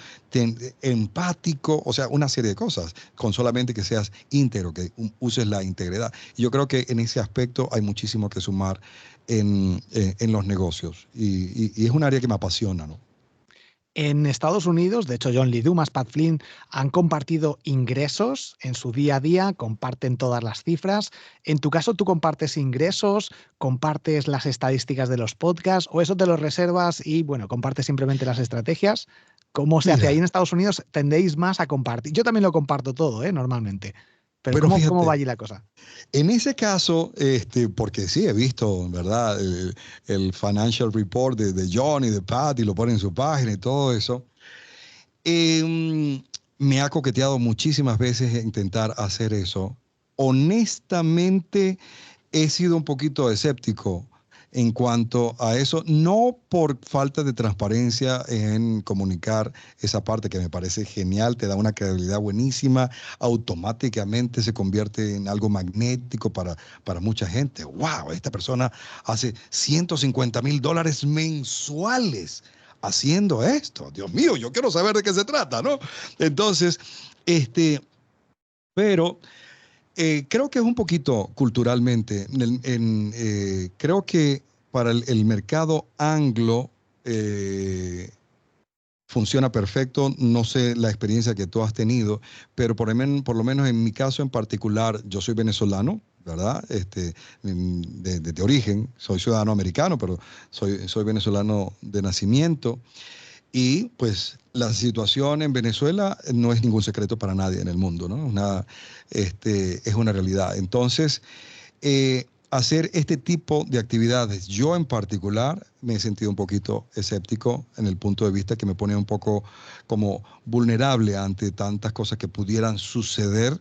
empático, o sea, una serie de cosas, con solamente que seas íntegro, que uses la integridad. Y yo creo que en ese aspecto hay muchísimo que sumar en los negocios y es un área que me apasiona, ¿no? En Estados Unidos, de hecho, John Lee Dumas, Pat Flynn han compartido ingresos en su día a día, comparten todas las cifras. En tu caso, ¿tú compartes ingresos, compartes las estadísticas de los podcasts o eso te lo reservas y, bueno, compartes simplemente las estrategias? ¿Cómo se hace ahí Mira, en Estados Unidos? Tendéis más a compartir. Yo también lo comparto todo, normalmente. Pero pero ¿cómo va fíjate, allí la cosa? en ese caso, porque sí he visto, ¿verdad? El financial report de John y de Pat y lo pone en su página y todo eso. Me ha coqueteado muchísimas veces intentar hacer eso. Honestamente, he sido un poquito escéptico en cuanto a eso, no por falta de transparencia en comunicar esa parte que me parece genial, te da una credibilidad buenísima, automáticamente se convierte en algo magnético para mucha gente. ¡Wow! Esta persona hace $150,000 mensuales haciendo esto. Dios mío, yo quiero saber de qué se trata, ¿no? Entonces, este, pero creo que es un poquito culturalmente. Creo que para el mercado anglo eh, funciona perfecto. No sé la experiencia que tú has tenido, pero por lo menos en mi caso en particular, yo soy venezolano, ¿verdad? De origen, soy ciudadano americano, pero soy venezolano de nacimiento. Y pues la situación en Venezuela no es ningún secreto para nadie en el mundo, ¿no? Es una realidad. Entonces, hacer este tipo de actividades, yo en particular me he sentido un poquito escéptico en el punto de vista que me pone un poco como vulnerable ante tantas cosas que pudieran suceder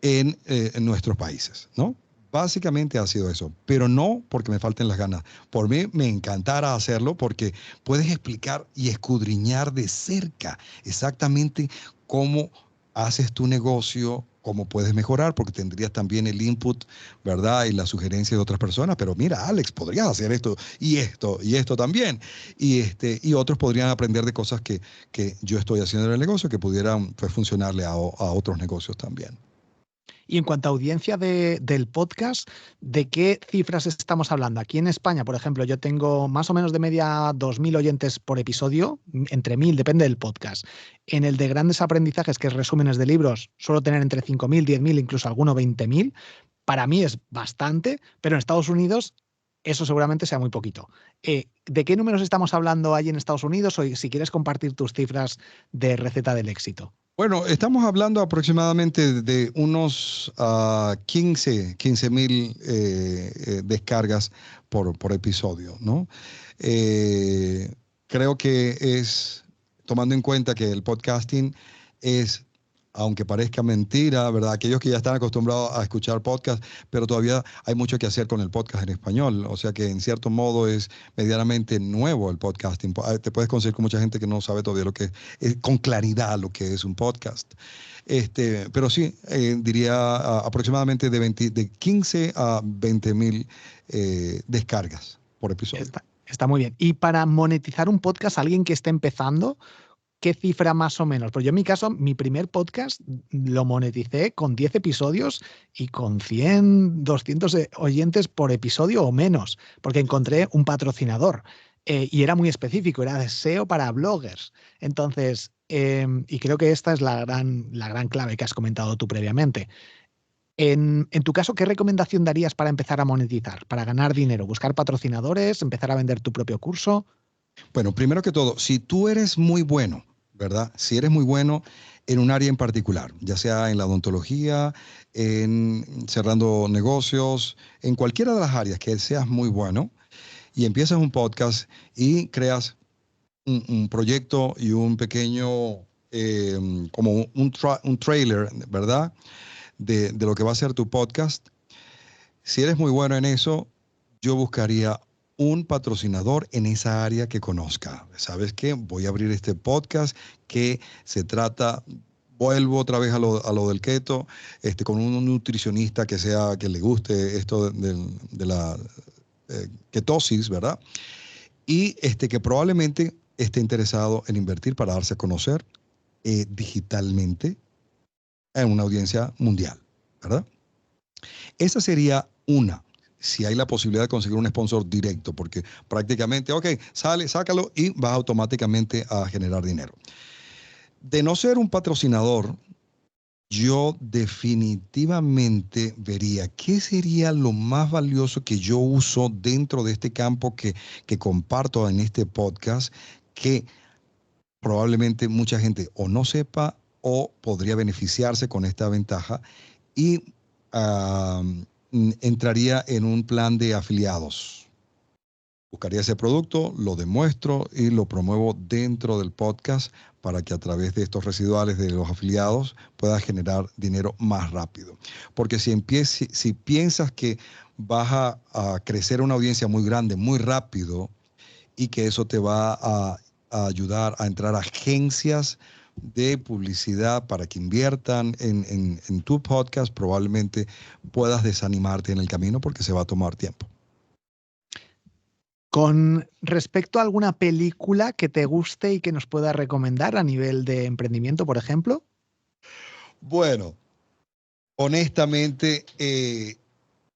en nuestros países, ¿no? Básicamente ha sido eso, pero no porque me falten las ganas. Por mí me encantara hacerlo porque puedes explicar y escudriñar de cerca exactamente cómo haces tu negocio, cómo puedes mejorar, porque tendrías también el input, ¿verdad? Y la sugerencia de otras personas, pero mira, Alex, podrías hacer esto y esto también. Y otros podrían aprender de cosas que yo estoy haciendo en el negocio que pudieran pues, funcionarle a otros negocios también. Y en cuanto a audiencia del podcast, ¿de qué cifras estamos hablando? Aquí en España, por ejemplo, yo tengo más o menos de media 2.000 oyentes por episodio, entre 1.000, depende del podcast. En el de grandes aprendizajes, que es resúmenes de libros, suelo tener entre 5.000, 10.000, incluso alguno 20.000. Para mí es bastante, pero en Estados Unidos eso seguramente sea muy poquito. ¿De qué números estamos hablando allí en Estados Unidos? O si quieres compartir tus cifras de receta del éxito. Bueno, estamos hablando aproximadamente de unos 15,000 descargas por episodio, ¿no? Eh, Creo que tomando en cuenta que el podcasting es, aunque parezca mentira, ¿verdad? Aquellos que ya están acostumbrados a escuchar podcast, pero todavía hay mucho que hacer con el podcast en español. O sea que en cierto modo es medianamente nuevo el podcasting. Te puedes conseguir con mucha gente que no sabe todavía lo que es con claridad lo que es un podcast. Pero sí, diría aproximadamente de 15 a 20,000 descargas por episodio. Está muy bien. Y para monetizar un podcast, alguien que esté empezando, ¿qué cifra más o menos? Pues yo en mi caso, mi primer podcast lo moneticé con 10 episodios y con 100, 200 oyentes por episodio o menos, porque encontré un patrocinador y era muy específico, era de SEO para bloggers. Entonces, y creo que esta es la gran clave que has comentado tú previamente. En tu caso, ¿qué recomendación darías para empezar a monetizar, para ganar dinero? ¿Buscar patrocinadores? ¿Empezar a vender tu propio curso? Bueno, primero que todo, si tú eres muy bueno, ¿verdad? Si eres muy bueno en un área en particular, ya sea en la odontología, en cerrando negocios, en cualquiera de las áreas que seas muy bueno, y empiezas un podcast y creas un proyecto y un pequeño, como un trailer, ¿verdad? De lo que va a ser tu podcast. Si eres muy bueno en eso, yo buscaría un patrocinador en esa área que conozca. ¿Sabes qué? Voy a abrir este podcast que se trata, vuelvo otra vez a lo del keto, con un nutricionista que sea, que le guste esto de la ketosis, ¿verdad? Y que probablemente esté interesado en invertir para darse a conocer digitalmente en una audiencia mundial, ¿verdad? Esa sería una, si hay la posibilidad de conseguir un sponsor directo, porque prácticamente, ok, sale, sácalo y vas automáticamente a generar dinero. De no ser un patrocinador, yo definitivamente vería qué sería lo más valioso que yo uso dentro de este campo que comparto en este podcast, que probablemente mucha gente o no sepa o podría beneficiarse con esta ventaja y ah, entraría en un plan de afiliados. Buscaría ese producto, lo demuestro y lo promuevo dentro del podcast para que a través de estos residuales de los afiliados puedas generar dinero más rápido. Porque si piensas que vas a crecer una audiencia muy grande, muy rápido, y que eso te va a ayudar a entrar a agencias de publicidad para que inviertan en tu podcast, probablemente puedas desanimarte en el camino porque se va a tomar tiempo. Con respecto a alguna película que te guste y que nos puedas recomendar a nivel de emprendimiento, por ejemplo. Bueno, honestamente,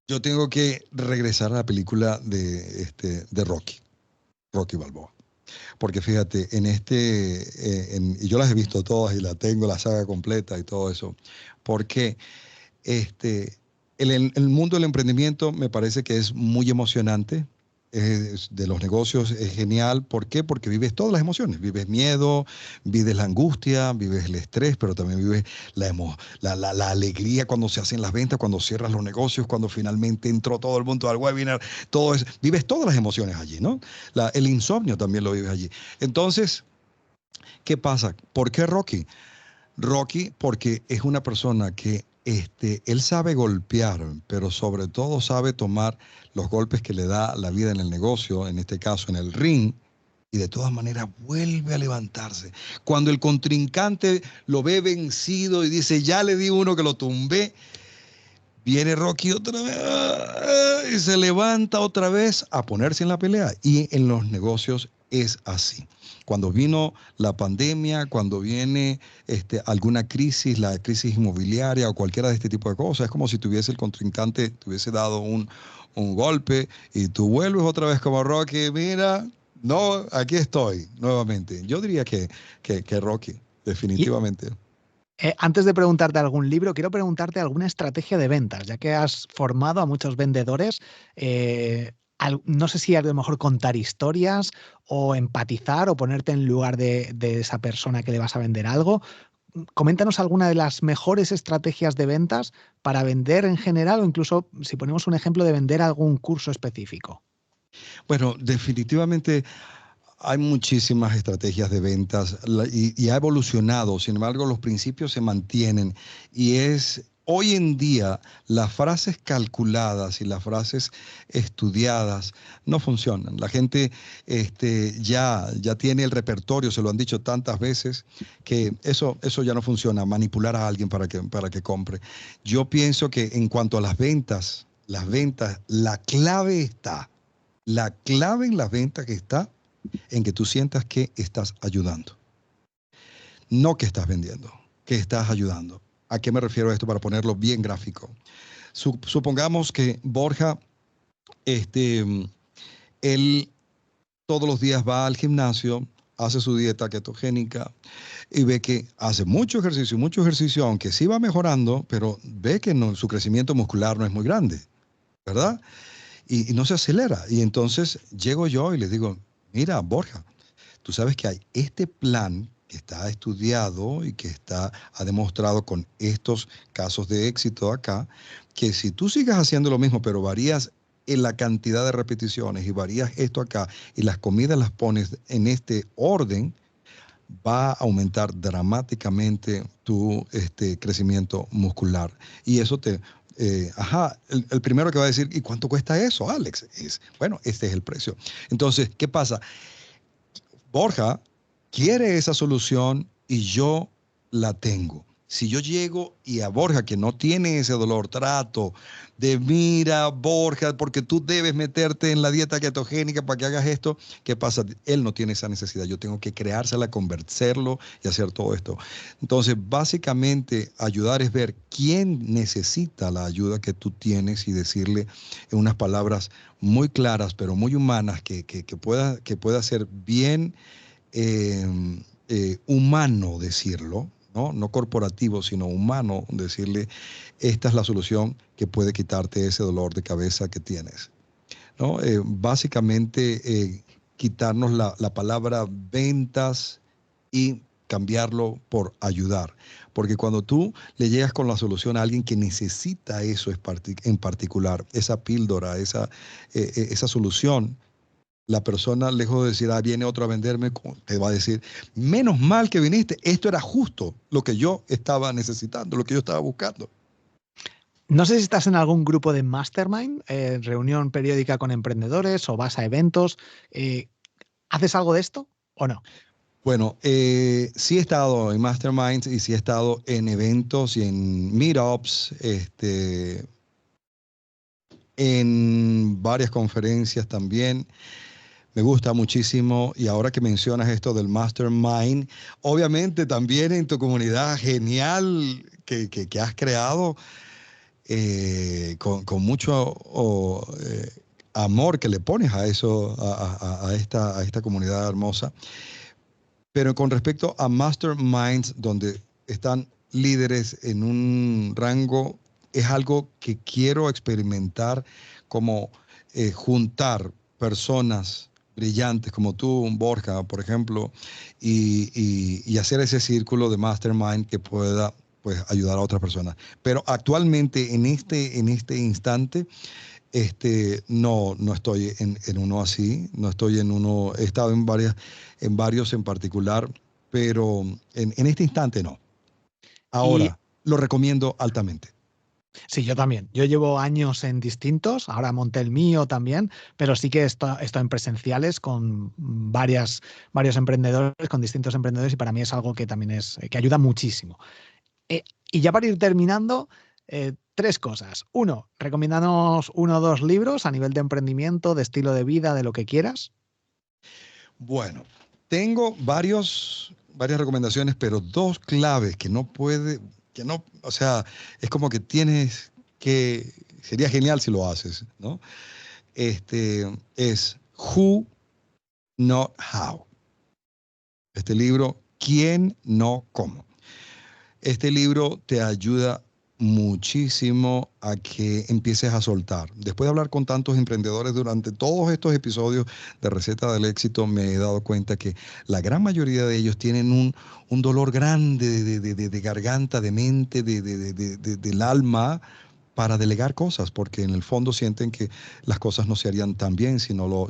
yo tengo que regresar a la película de Rocky Balboa. Porque fíjate, y yo las he visto todas y la tengo, la saga completa y todo eso, porque el mundo del emprendimiento me parece que es muy emocionante, de los negocios es genial. ¿Por qué? Porque vives todas las emociones. Vives miedo, vives la angustia, vives el estrés, pero también vives la alegría cuando se hacen las ventas, cuando cierras los negocios, cuando finalmente entró todo el mundo al webinar. Todo eso, vives todas las emociones allí, ¿no? El insomnio también lo vives allí. Entonces, ¿qué pasa? ¿Por qué Rocky? Rocky, porque es una persona que él sabe golpear, pero sobre todo sabe tomar los golpes que le da la vida en el negocio, en este caso en el ring, y de todas maneras vuelve a levantarse. Cuando el contrincante lo ve vencido y dice, ya le di uno que lo tumbé, viene Rocky otra vez y se levanta otra vez a ponerse en la pelea. Y en los negocios es así. Cuando vino la pandemia, cuando viene alguna crisis, la crisis inmobiliaria o cualquiera de este tipo de cosas, es como si tuviese el contrincante, te hubiese dado un golpe y tú vuelves otra vez como Rocky, mira, no, aquí estoy nuevamente. Yo diría que Rocky, Y definitivamente. antes de preguntarte algún libro, quiero preguntarte alguna estrategia de ventas, ya que has formado a muchos vendedores. No sé si a lo mejor contar historias o empatizar o ponerte en lugar de esa persona que le vas a vender algo. Coméntanos alguna de las mejores estrategias de ventas para vender en general o incluso si ponemos un ejemplo de vender algún curso específico. Bueno, definitivamente hay muchísimas estrategias de ventas y ha evolucionado. Sin embargo, los principios se mantienen y hoy en día las frases calculadas y las frases estudiadas no funcionan. La gente ya tiene el repertorio, se lo han dicho tantas veces, que eso ya no funciona, manipular a alguien para que compre. Yo pienso que en cuanto a las ventas, la clave en las ventas que está en que tú sientas que estás ayudando, no que estás vendiendo, que estás ayudando. ¿A qué me refiero a esto para ponerlo bien gráfico? Supongamos que Borja, él todos los días va al gimnasio, hace su dieta ketogénica y ve que hace mucho ejercicio, aunque sí va mejorando, pero ve que no, su crecimiento muscular no es muy grande, ¿verdad? Y no se acelera. Y entonces llego yo y le digo, mira, Borja, tú sabes que hay este plan que está estudiado y que ha demostrado con estos casos de éxito acá, que si tú sigues haciendo lo mismo, pero varías en la cantidad de repeticiones y varías esto acá y las comidas las pones en este orden, va a aumentar dramáticamente tu crecimiento muscular. Y eso el primero que va a decir, ¿y cuánto cuesta eso, Alex? Bueno, este es el precio. Entonces, ¿qué pasa? Borja quiere esa solución y yo la tengo. Si yo llego y a Borja, que no tiene ese dolor, trato de, mira, Borja, porque tú debes meterte en la dieta ketogénica para que hagas esto, ¿qué pasa? Él no tiene esa necesidad. Yo tengo que creársela, convencerlo y hacer todo esto. Entonces, básicamente, ayudar es ver quién necesita la ayuda que tú tienes y decirle en unas palabras muy claras, pero muy humanas, que pueda ser bien humano decirlo, ¿no? No corporativo, sino humano, decirle, esta es la solución que puede quitarte ese dolor de cabeza que tienes, ¿no? Básicamente, quitarnos la palabra ventas y cambiarlo por ayudar. Porque cuando tú le llegas con la solución a alguien que necesita eso en particular, esa píldora, esa solución, la persona, lejos de decir, viene otro a venderme, te va a decir, menos mal que viniste, esto era justo lo que yo estaba necesitando, lo que yo estaba buscando. No sé si estás en algún grupo de mastermind, reunión periódica con emprendedores o vas a eventos. ¿Haces algo de esto o no? Bueno, sí he estado en masterminds y sí he estado en eventos y en meetups, en varias conferencias también. Me gusta muchísimo y ahora que mencionas esto del mastermind, obviamente también en tu comunidad genial que has creado, con mucho amor que le pones a eso, a esta comunidad hermosa. Pero con respecto a masterminds, donde están líderes en un rango, es algo que quiero experimentar, como juntar personas brillantes como tú, Borja, por ejemplo, y hacer ese círculo de mastermind que pueda, pues, ayudar a otras personas. Pero actualmente, en este instante, no estoy en uno así, no estoy en uno, he estado en varios en particular, pero en este instante no. Y Ahora, lo recomiendo altamente. sí, yo también. Yo llevo años en distintos, ahora monté el mío también, pero sí que estoy en presenciales con varios emprendedores, con distintos emprendedores, y para mí es algo que también que ayuda muchísimo. Y ya para ir terminando, tres cosas. Uno, recomiéndanos 1 o 2 libros a nivel de emprendimiento, de estilo de vida, de lo que quieras. Bueno, tengo varias recomendaciones, pero dos claves o sea, es como que sería genial si lo haces, ¿no? Es Who, Not How. Este libro, ¿Quién, no cómo? Este libro te ayuda muchísimo a que empieces a soltar. Después de hablar con tantos emprendedores durante todos estos episodios de Receta del Éxito, me he dado cuenta que la gran mayoría de ellos tienen un dolor grande de garganta, de mente, del alma, para delegar cosas, porque en el fondo sienten que las cosas no se harían tan bien si no lo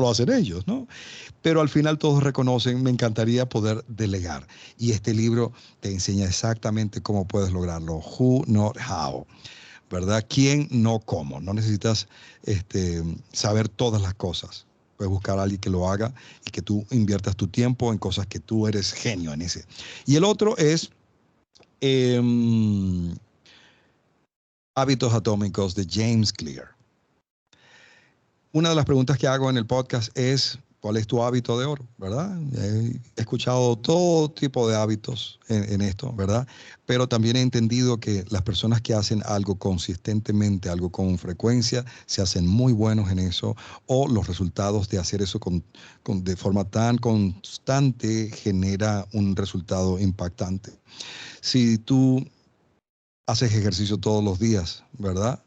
hacen ellos, ¿no? Pero al final todos reconocen, me encantaría poder delegar. Y este libro te enseña exactamente cómo puedes lograrlo. Who, not how. ¿Verdad? ¿Quién, no cómo? No necesitas saber todas las cosas. Puedes buscar a alguien que lo haga y que tú inviertas tu tiempo en cosas que tú eres genio en ese. Y el otro es Hábitos Atómicos de James Clear. Una de las preguntas que hago en el podcast es, ¿Cuál es tu hábito de oro? ¿Verdad? He escuchado todo tipo de hábitos en esto, ¿verdad? Pero también he entendido que las personas que hacen algo consistentemente, algo con frecuencia, se hacen muy buenos en eso, o los resultados de hacer eso de forma tan constante genera un resultado impactante. Si tú haces ejercicio todos los días, ¿verdad?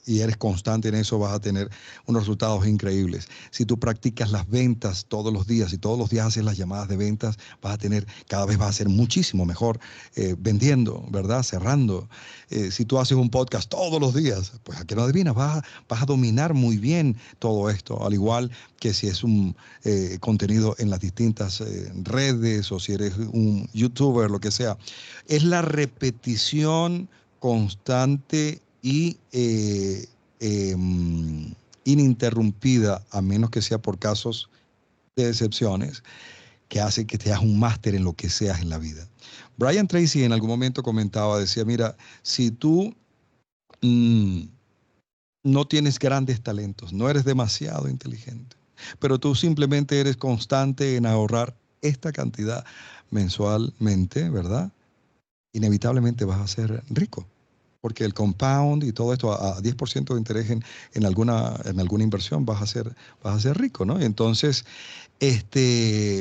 Y eres constante en eso, vas a tener unos resultados increíbles. Si tú practicas las ventas todos los días y todos los días haces las llamadas de ventas, cada vez vas a ser muchísimo mejor vendiendo, ¿verdad? Cerrando. Si tú haces un podcast todos los días, pues a que no adivinas, vas a dominar muy bien todo esto, al igual que si es un contenido en las distintas redes o si eres un youtuber, lo que sea. Es la repetición constante y ininterrumpida, a menos que sea por casos de excepciones, que hace que te hagas un máster en lo que seas en la vida. Brian Tracy en algún momento decía, mira, si tú no tienes grandes talentos, no eres demasiado inteligente, pero tú simplemente eres constante en ahorrar esta cantidad mensualmente, ¿verdad? Inevitablemente vas a ser rico. Porque el compound y todo esto a 10% de interés en alguna inversión vas a ser rico, ¿no? Entonces,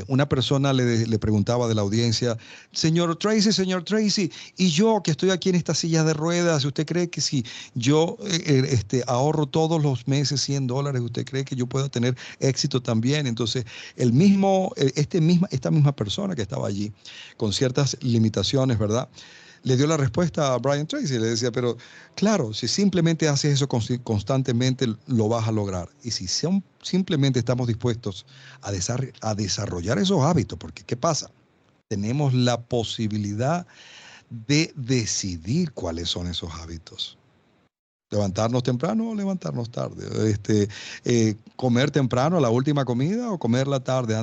una persona le preguntaba de la audiencia, señor Tracy, y yo que estoy aquí en esta silla de ruedas, ¿usted cree que si yo ahorro todos los meses $100, usted cree que yo pueda tener éxito también? Entonces, esta misma persona que estaba allí, con ciertas limitaciones, ¿verdad?, le dio la respuesta a Brian Tracy. Le decía, pero claro, si simplemente haces eso constantemente, lo vas a lograr. Y si simplemente estamos dispuestos a desarrollar esos hábitos, porque ¿qué pasa? Tenemos la posibilidad de decidir cuáles son esos hábitos. Levantarnos temprano o levantarnos tarde. Comer temprano, la última comida, o comerla tarde,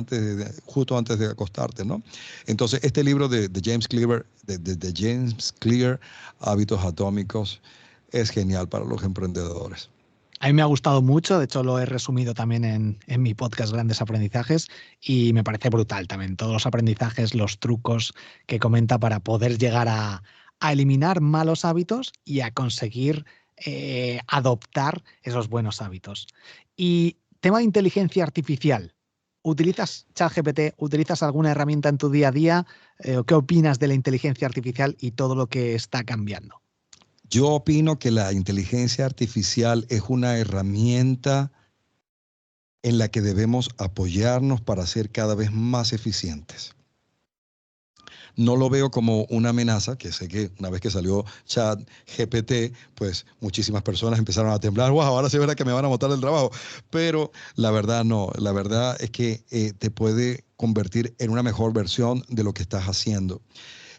justo antes de acostarte, ¿no? Entonces, este libro de James Clear, de James Clear, Hábitos Atómicos, es genial para los emprendedores. A mí me ha gustado mucho, de hecho lo he resumido también en mi podcast Grandes Aprendizajes y me parece brutal también todos los aprendizajes, los trucos que comenta para poder llegar a eliminar malos hábitos y a conseguir adoptar esos buenos hábitos. Y tema de inteligencia artificial, ¿utilizas ChatGPT? ¿Utilizas alguna herramienta en tu día a día? ¿Qué opinas de la inteligencia artificial y todo lo que está cambiando? Yo opino que la inteligencia artificial es una herramienta en la que debemos apoyarnos para ser cada vez más eficientes. No lo veo como una amenaza, que sé que una vez que salió ChatGPT, pues muchísimas personas empezaron a temblar, wow, ahora sí verá que me van a botar el trabajo. Pero la verdad no, la verdad es que te puede convertir en una mejor versión de lo que estás haciendo.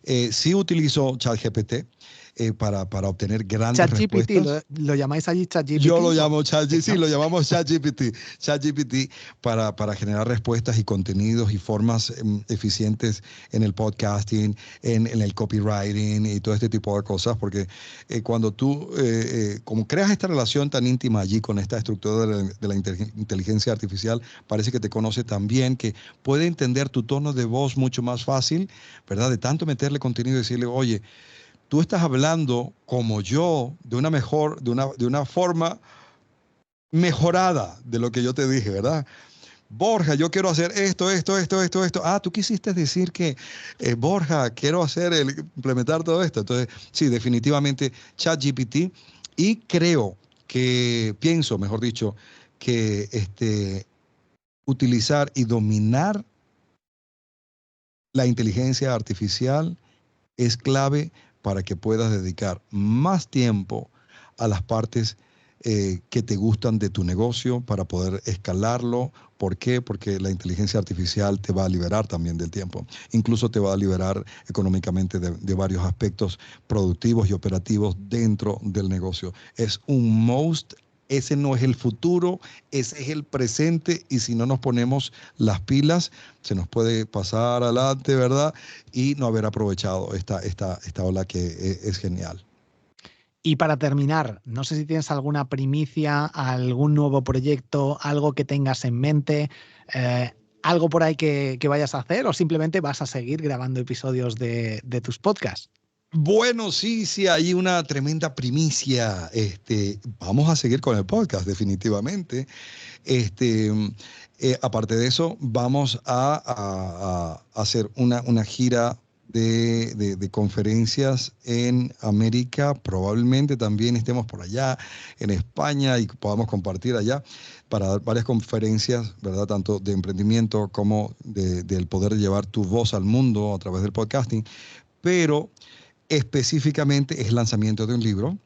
Sí utilizo ChatGPT para obtener grandes respuestas. ¿Lo llamáis allí ChatGPT? Yo lo llamo ChatGPT, sí, lo llamamos ChatGPT para generar respuestas y contenidos y formas eficientes en el podcasting, en el copywriting y todo este tipo de cosas, porque cuando tú, como creas esta relación tan íntima allí con esta estructura de la inteligencia artificial, parece que te conoce tan bien que puede entender tu tono de voz mucho más fácil, ¿verdad? De tanto meterle contenido y decirle, oye, tú estás hablando como yo, de una forma mejorada de lo que yo te dije, ¿verdad? Borja, yo quiero hacer esto. Ah, tú quisiste decir que, Borja, quiero implementar todo esto. Entonces, sí, definitivamente ChatGPT. Y pienso, mejor dicho, que utilizar y dominar la inteligencia artificial es clave para que puedas dedicar más tiempo a las partes que te gustan de tu negocio para poder escalarlo. ¿Por qué? Porque la inteligencia artificial te va a liberar también del tiempo. Incluso te va a liberar económicamente de varios aspectos productivos y operativos dentro del negocio. Es un must. Ese no es el futuro, ese es el presente, y si no nos ponemos las pilas, se nos puede pasar adelante, ¿verdad? Y no haber aprovechado esta ola que es genial. Y para terminar, no sé si tienes alguna primicia, algún nuevo proyecto, algo que tengas en mente, algo por ahí que vayas a hacer o simplemente vas a seguir grabando episodios de tus podcasts. Bueno, sí, hay una tremenda primicia. Vamos a seguir con el podcast, definitivamente. Este, Aparte de eso, vamos a hacer una gira de conferencias en América. Probablemente también estemos por allá, en España, y podamos compartir allá para dar varias conferencias, ¿verdad? Tanto de emprendimiento como del poder llevar tu voz al mundo a través del podcasting. Pero específicamente es el lanzamiento de un libro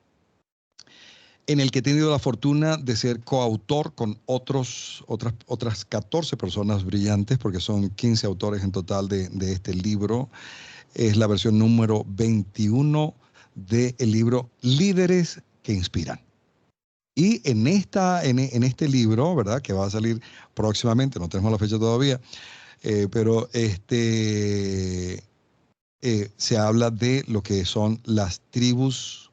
en el que he tenido la fortuna de ser coautor con otras 14 personas brillantes, porque son 15 autores en total de este libro. Es la versión número 21 del libro Líderes que Inspiran. Y en este libro, ¿verdad? Que va a salir próximamente, no tenemos la fecha todavía, pero se habla de lo que son las tribus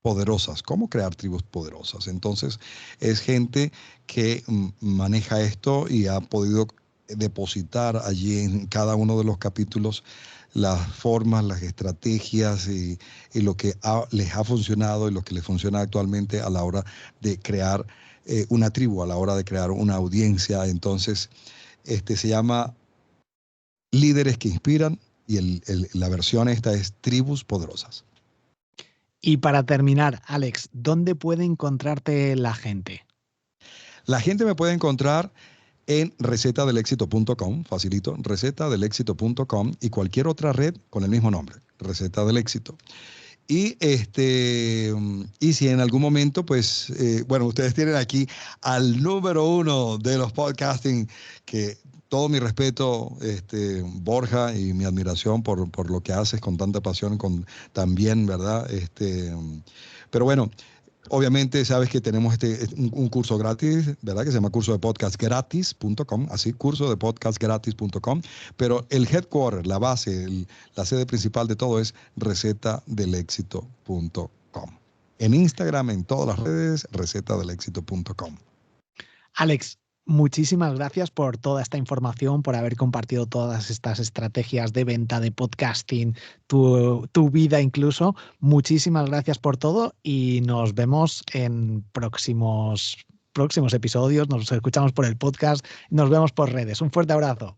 poderosas, cómo crear tribus poderosas. Entonces, es gente que maneja esto y ha podido depositar allí en cada uno de los capítulos las formas, las estrategias y lo que les ha funcionado y lo que les funciona actualmente a la hora de crear una tribu, a la hora de crear una audiencia. Entonces, se llama Líderes que Inspiran y la versión esta es Tribus Poderosas. Y para terminar, Alex, ¿dónde puede encontrarte la gente? La gente me puede encontrar en recetadelexito.com, facilito, recetadelexito.com y cualquier otra red con el mismo nombre, Receta del Éxito. Y si en algún momento, pues, bueno, ustedes tienen aquí al número 1 de los podcasting, que todo mi respeto, Borja, y mi admiración por lo que haces con tanta pasión, también, ¿verdad? Pero bueno, obviamente sabes que tenemos un curso gratis, ¿verdad? Que se llama curso de podcastgratis.com, así, curso de podcastgratis.com, pero el headquarter, la base, la sede principal de todo es recetadelexito.com. En Instagram, en todas las redes, recetadelexito.com. Alex, muchísimas gracias por toda esta información, por haber compartido todas estas estrategias de venta, de podcasting, tu vida incluso. Muchísimas gracias por todo y nos vemos en próximos episodios. Nos escuchamos por el podcast, nos vemos por redes. Un fuerte abrazo.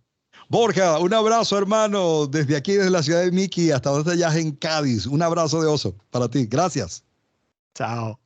Borja, un abrazo, hermano, desde aquí, desde la ciudad de Miki hasta donde allá en Cádiz. Un abrazo de oso para ti. Gracias. Chao.